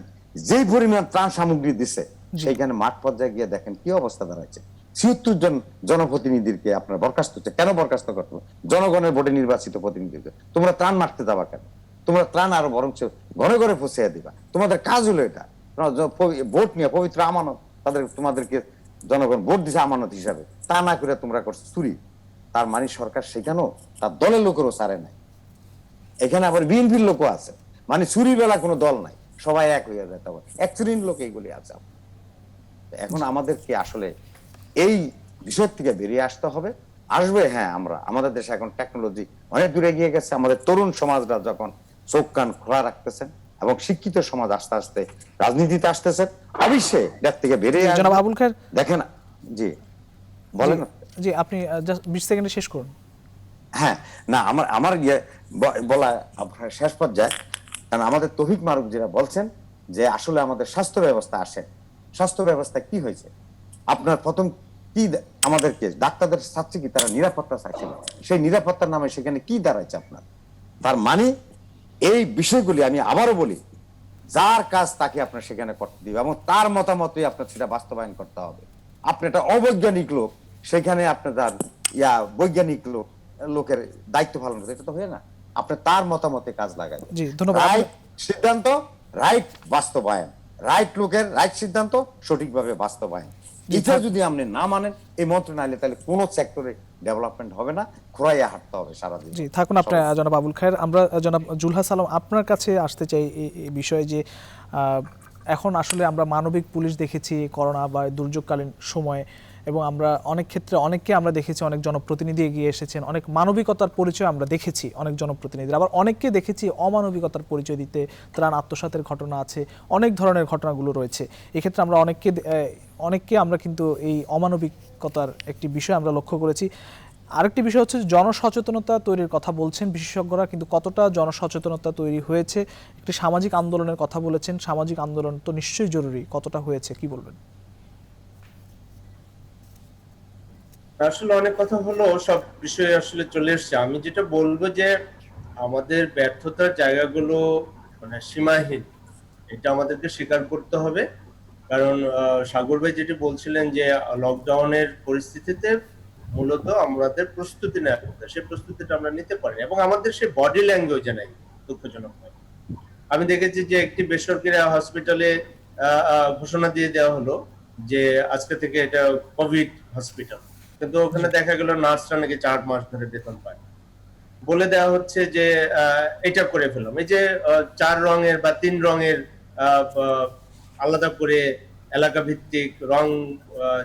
যে পরিমাণ ত্রাণ সামগ্রী দিচ্ছে, সেইখানে মাঠ পর্যায়ে গিয়ে দেখেন কি অবস্থা দাঁড়াচ্ছে। 76 জন জনপ্রতিনিধিকে আপনার বরখাস্ত হচ্ছে। কেন বরখাস্ত করতে হবে? জনগণের ভোটে নির্বাচিত প্রতিনিধিকে তোমরা ত্রাণ মারতে যাবা কেন? তোমরা ত্রাণ আরো বরং ঘরে ঘরে পৌঁছে দিবা। তোমাদের কাজ হলো এটা। ভোট নিয়ে পবিত্র আমানত, তোমাদেরকে জনগণ ভোট দিছে আমানত হিসাবে, তা না করে তোমরা করছো চুরি। তার মানে সরকার সেখানেও তার দলের লোকেরও ছাড়ে নাই। এখানে আবার বিএনপির লোকও আছে, মানে চুরি বেলা কোনো দল নাই, সবাই এক হয়ে যায়। তবে এক শ্রেণীর লোক এইগুলি আছে। এখন আমাদেরকে আসলে এই বিষয় থেকে বেরিয়ে আসতে হবে। আসবে, হ্যাঁ, আমাদের দেশে এখন টেকনোলজি অনেক দূরে এগিয়ে গেছে। আমাদের তরুণ সমাজরা যখন চোখ কান খোলা রাখতেছেন এবং শিক্ষিত সমাজ আস্তে আস্তে রাজনীতিতে আসতেছে, অবশ্যই এর থেকে বেরিয়ে আসবে। জনাব আবুল খায়ের, দেখেন, জি বলেন। জি আপনি জাস্ট 20 সেকেন্ডে শেষ করুন। হ্যাঁ, না, আমার বলা আপনার শেষ পর্যায়ে, কারণ আমাদের তৌহিদ মারুফ যেটা বলছেন যে আসলে আমাদের স্বাস্থ্য ব্যবস্থা আসে, স্বাস্থ্য ব্যবস্থা কি হয়েছে আপনার প্রথম কি আমাদেরকে ডাক্তারদের চাচ্ছে কি তারা নিরাপত্তা চাইছিল, সেই নিরাপত্তার নামে সেখানে কি দাঁড়াইছে আপনার? তার মানে এই বিষয়গুলি আমি আবারও বলি, যার কাজ তাকে আপনার সেখানে করতে দিবে এবং তার মতামতই আপনার সেটা বাস্তবায়ন করতে হবে। আপনি একটা অবৈজ্ঞানিক লোক সেখানে আপনার বৈজ্ঞানিক লোকের দায়িত্ব পালন করতে, এটা তো হয় না। আপনি তার মতামতে কাজ লাগাবেন। জি, ধন্যবাদ। রাইট সিদ্ধান্ত, রাইট বাস্তবায়ন, রাইট লোকের রাইট সিদ্ধান্ত সঠিকভাবে বাস্তবায়ন, এটা যদি আপনি না মানেন এই মন্ত্রণালয়ে, তাহলে কোন সেক্টরে ডেভেলপমেন্ট হবে না, খোঁড়াইয়া হাঁটতে হবে সারাদিন। জি, থাকুন আপনি জনাব আবুল খায়ের। আমরা জনাব জুলহাস আলম আপনার কাছে আসতে চাই এই বিষয়ে যে এখন আসলে আমরা মানবিক পুলিশ দেখেছি করোনা বা দুর্যোগকালীন সময়ে, এবং আমরা অনেক ক্ষেত্রে অনেককে আমরা দেখেছি, অনেক জনপ্রতিনিধি এগিয়ে এসেছেন, অনেক মানবিকতার পরিচয় আমরা দেখেছি অনেক জনপ্রতিনিধিরা, আবার অনেককে দেখেছি অমানবিকতার পরিচয় দিতে, ত্রাণ আত্মসাতের ঘটনা আছে, অনেক ধরনের ঘটনাগুলো রয়েছে। এক্ষেত্রে আমরা অনেককে আমরা কিন্তু এই অমানবিকতার একটি বিষয় আমরা লক্ষ্য করেছি। আরেকটি বিষয় হচ্ছে জনসচেতনতা তৈরির কথা বলছেন বিশেষজ্ঞরা, কিন্তু কতটা জনসচেতনতা তৈরি হয়েছে? একটি সামাজিক আন্দোলনের কথা বলেছেন, সামাজিক আন্দোলন তো নিশ্চয়ই জরুরি, কতটা হয়েছে কি বলবেন? আসলে অনেক কথা হলো, সব বিষয়ে আসলে চলে এসছে। আমি যেটা বলবো যে আমাদের ব্যর্থতার জায়গাগুলো মানে সীমাহীন। এটা আমাদেরকে স্বীকার করতে হবে। কারণ সাগর ভাই যেটি বলছিলেন যে লকডাউনের পরিস্থিতিতে মূলত আমাদের প্রস্তুতি নেওয়া কথা, সেই প্রস্তুতিটা আমরা নিতে পারিনি এবং আমাদের সেই বডি ল্যাঙ্গুয়েজে নাই, দুঃখজনক। আমি দেখেছি যে একটি বেসরকারি হসপিটালে ঘোষণা দিয়ে দেওয়া হলো যে আজকে থেকে এটা কোভিড হসপিটাল, কিন্তু ওখানে দেখা গেল নার্সরা নাকি 4 মাস ধরে বেতন পায়। বলে দেওয়া হচ্ছে যে এটা করে ফেললাম, এই যে 4 রঙের বা 3 রঙের আলাদা করে এলাকা ভিত্তিক রং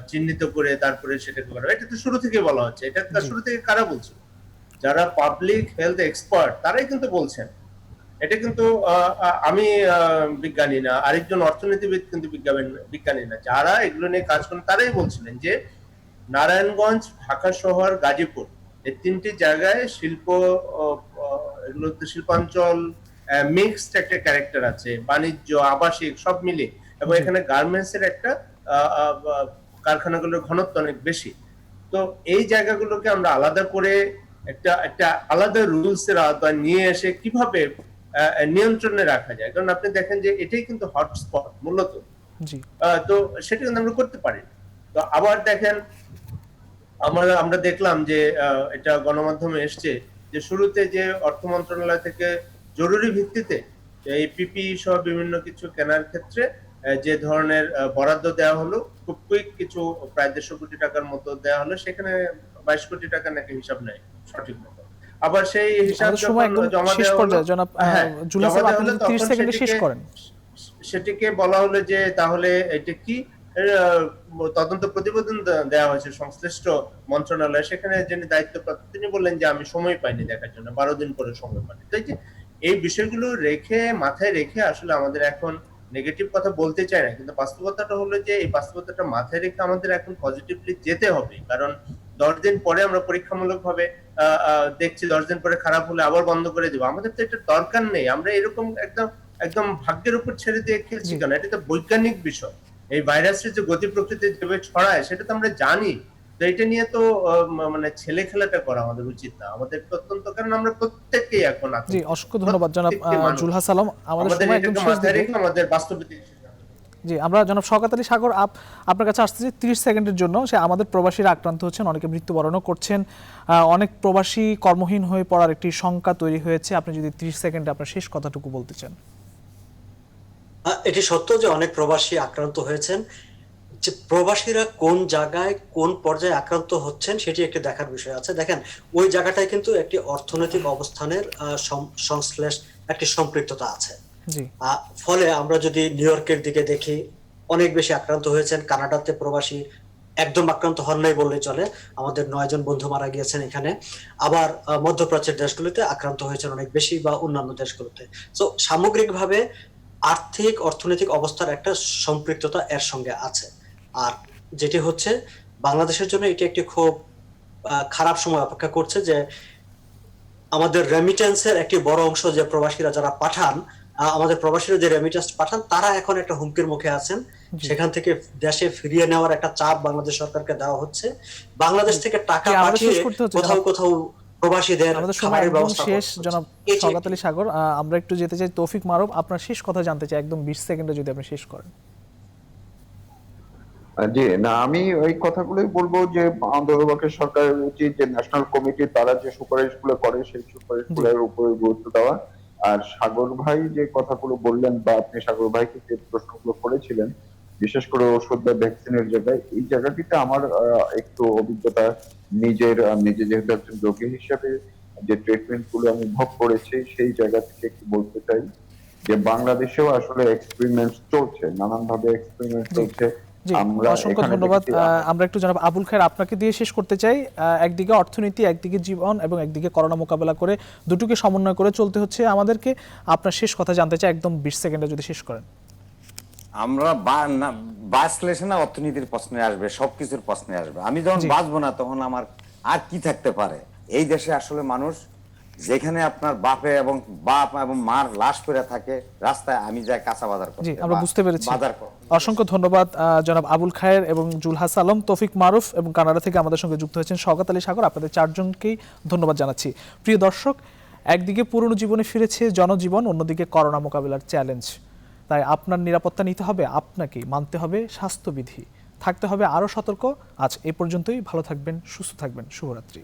চিহ্নিত করে তারপরে সেটাকে করা, এটা তো শুরু থেকে বলা হচ্ছে। এটা শুরু থেকে কারা বলছে? যারা পাবলিক হেলথ এক্সপার্ট তারাই কিন্তু বলছেন। এটা কিন্তু আমি বিজ্ঞানী না, আরেকজন অর্থনীতিবিদ কিন্তু বিজ্ঞানী না, যারা এগুলো নিয়ে কাজ করেন তারাই বলছিলেন যে নারায়ণগঞ্জ, ঢাকা শহর, গাজীপুর এই 3টি জায়গায় এগুলোতে শিল্পাঞ্চল মিক্সড একটা ক্যারেক্টার আছে, বাণিজ্য, আবাসিক সব মিলে, এবং এখানে গার্মেন্টস এর একটা কারখানাগুলোর ঘনত্ব অনেক বেশি। তো এই জায়গাগুলোকে আমরা আলাদা করে একটা আলাদা রুলস এর আওতায় নিয়ে এসে কিভাবে নিয়ন্ত্রণে রাখা যায়, কারণ আপনি দেখেন যে এটাই কিন্তু হটস্পট মূলত। তো সেটা কিন্তু আমরা করতে পারি। তো আবার দেখেন আমরা দেখলাম যে এটা গণমাধ্যমে এসছে যে শুরুতে যে অর্থ মন্ত্রণালয় থেকে জরুরি ভিত্তিতে এই পিপিই সহ বিভিন্ন কিছু কেনার ক্ষেত্রে যে ধরনের বরাদ্দ দেওয়া হলো, খুব কুইক কিছু প্রায় 150 কোটি টাকার মতো দেওয়া হলো, সেখানে 22 কোটি টাকা নাকি হিসাব নেই সঠিক মতো। আবার সেই হিসাব জমা দেওয়া হলো, সেটিকে বলা হলো যে তাহলে এটা কি তদন্ত প্রতিবেদন দেওয়া হয়েছে সংশ্লিষ্ট মন্ত্রণালয়, সেখানে যিনি দায়িত্বপ্রাপ্ত তিনি বললেন যে আমি সময় পাইনি দেখার জন্য, 12 দিন পরে সময় পাইনি। তাই যে এই বিষয়গুলো মাথায় রেখে আসলে আমাদের এখন নেগেটিভ কথা বলতে চাই না, কিন্তু বাস্তবতাটা হলো যে এই বাস্তবতাটা মাথায় রেখে আমাদের এখন পজিটিভলি যেতে হবে। কারণ 10 দিন পরে আমরা পরীক্ষামূলক ভাবে দেখছি, 10 দিন পরে খারাপ হলে আবার বন্ধ করে দেবো। আমাদের তো এটা দরকার নেই। আমরা এরকম একদম ভাগ্যের উপর ছেড়ে দিয়ে খেলছি কেন? এটা তো বৈজ্ঞানিক বিষয়। এই ভাইরাসের যে গতি প্রকৃতি যেভাবে ছড়ায় সেটা তো আমরা জানি। তো এটা নিয়ে তো মানে ছেলে খেলাটা করা আমাদের উচিত না। আমাদের অত্যন্ত, কারণ আমরা প্রত্যেককেই এখন জি, অসংখ্য ধন্যবাদ জনাব জুলহাস আলম। আমাদের সময় একদম শেষ দিকে, আমাদের বাস্তবতা। জি, আমরা জনাব শওকত আলী সাগর আপনার কাছে আসতেছি 30 সেকেন্ডের জন্য। সে আমাদের প্রবাসীরা আক্রান্ত হচ্ছেন, অনেকে মৃত্যুবরণও করছেন, অনেক প্রবাসী কর্মহীন হয়ে পড়ার একটি শঙ্কা তৈরি হয়েছে। আপনি যদি 30 সেকেন্ডে আপনার শেষ কথাটুকু বলতে চান। এটি সত্য যে অনেক প্রবাসী আক্রান্ত হয়েছেন, যে প্রবাসীরা কোন জায়গায় কোন পর্যায়ে আক্রান্ত হচ্ছেন সেটি একটি দেখার বিষয় আছে। দেখেন, ওই জায়গাটায় কিন্তু একটি অর্থনৈতিক অবস্থানের সংশ্লেষ, একটি সম্পৃক্ততা আছে। ফলে আমরা যদি নিউ ইয়র্কের দিকে দেখি, অনেক বেশি আক্রান্ত হয়েছেন। কানাডাতে প্রবাসী একদম আক্রান্ত হন নাই বললেই চলে, আমাদের 9 জন বন্ধু মারা গিয়েছেন এখানে। আবার মধ্যপ্রাচ্যের দেশগুলোতে আক্রান্ত হয়েছেন অনেক বেশি, বা অন্যান্য দেশগুলোতে। তো সামগ্রিকভাবে আর্থিক অর্থনৈতিক অবস্থার একটা সম্পৃক্ততা এর সঙ্গে আছে। আর যেটি হচ্ছে বাংলাদেশের জন্য এটি একটি খুব খারাপ সময় অপেক্ষা করছে, যে আমাদের রেমিটেন্সের একটি বড় অংশ যে প্রবাসীরা যারা পাঠান, আমাদের প্রবাসীরা যে রেমিটেন্স পাঠান, তারা এখন একটা হুমকির মুখে আছেন। সেখান থেকে দেশে ফিরিয়ে নেওয়ার একটা চাপ বাংলাদেশ সরকারকে দেওয়া হচ্ছে। বাংলাদেশ থেকে টাকা পাঠিয়ে কোথাও কোথাও প্রবাসীদের খাবারের ব্যবস্থা শেষ। জনাব শওকত আলী সাগর, আমরা একটু যেতে চাই তৌফিক মারুফ, আপনার শেষ কথা জানতে চাই একদম 20 সেকেন্ডে যদি আপনি শেষ করেন। জি না, আমি ওই কথাগুলোই বলবো যে আন্দোলনের সরকারের উচিত যে ন্যাশনাল কমিটি তারা যে সুপারিশগুলো করে সেই সুপারিশগুলোর উপরে গুরুত্ব দেওয়া। আর সাগর ভাই যে কথাগুলো বললেন, বা আপনি সাগর ভাইকে যে প্রশ্নগুলো করেছিলেন, বিশেষ করে ওষুধ বা ভ্যাকসিনের জায়গায়, এই জায়গাটিতে আমার একটু অভিজ্ঞতা, নিজে যেহেতু একজন রোগী হিসেবে যে ট্রিটমেন্ট গুলো আমি ভোগ করেছি, সেই জায়গা থেকে একটু বলতে চাই যে বাংলাদেশেও আসলে এক্সপেরিমেন্ট চলছে, নানান ভাবে এক্সপেরিমেন্ট চলছে। অসংখ্য ধন্যবাদ। আমরা একটু জনাব আবুল খায়ের আপনাকে দিয়ে শেষ করতে চাই। একদিকে অর্থনীতি, একদিকে জীবন, এবং একদিকে করোনা মোকাবেলা করে দুটোকে সমন্বয় করে চলতে হচ্ছে আমাদেরকে। আপনার শেষ কথা জানতে চাই একদম 20 সেকেন্ডে যদি শেষ করেন। আমরা বাঁচলে না অর্থনীতির প্রশ্নে আসবে, সবকিছুর প্রশ্নে আসবে। আমি যখন বাঁচবো না তখন আমার আর কি থাকতে পারে? এই দেশে আসলে মানুষ, যেখানে আপনার বাপ এবং মার লাশ পড়ে থাকে রাস্তায়, আমি যাই কাঁচা বাজার করতে। জি, আমরা বুঝতে পেরেছি। অসংখ্য ধন্যবাদ জনাব আবুল খায়ের এবং জুলহাস আলম, তৌফিক মারুফ এবং কানাডা থেকে আমাদের সঙ্গে যুক্ত হয়েছেন শওকত আলী সাগর। আপনাদের 4 জনকেই ধন্যবাদ জানাচ্ছি। প্রিয় দর্শক, একদিকে পুরনো জীবনে ফিরেছে জনজীবন, অন্যদিকে করোনা মোকাবিলার চ্যালেঞ্জ। তাই আপনার নিরাপত্তা নিতে হবে আপনাকে, মানতে হবে স্বাস্থ্যবিধি, থাকতে হবে আরও সতর্ক। আজ এ পর্যন্তই। ভালো থাকবেন, সুস্থ থাকবেন। শুভরাত্রি।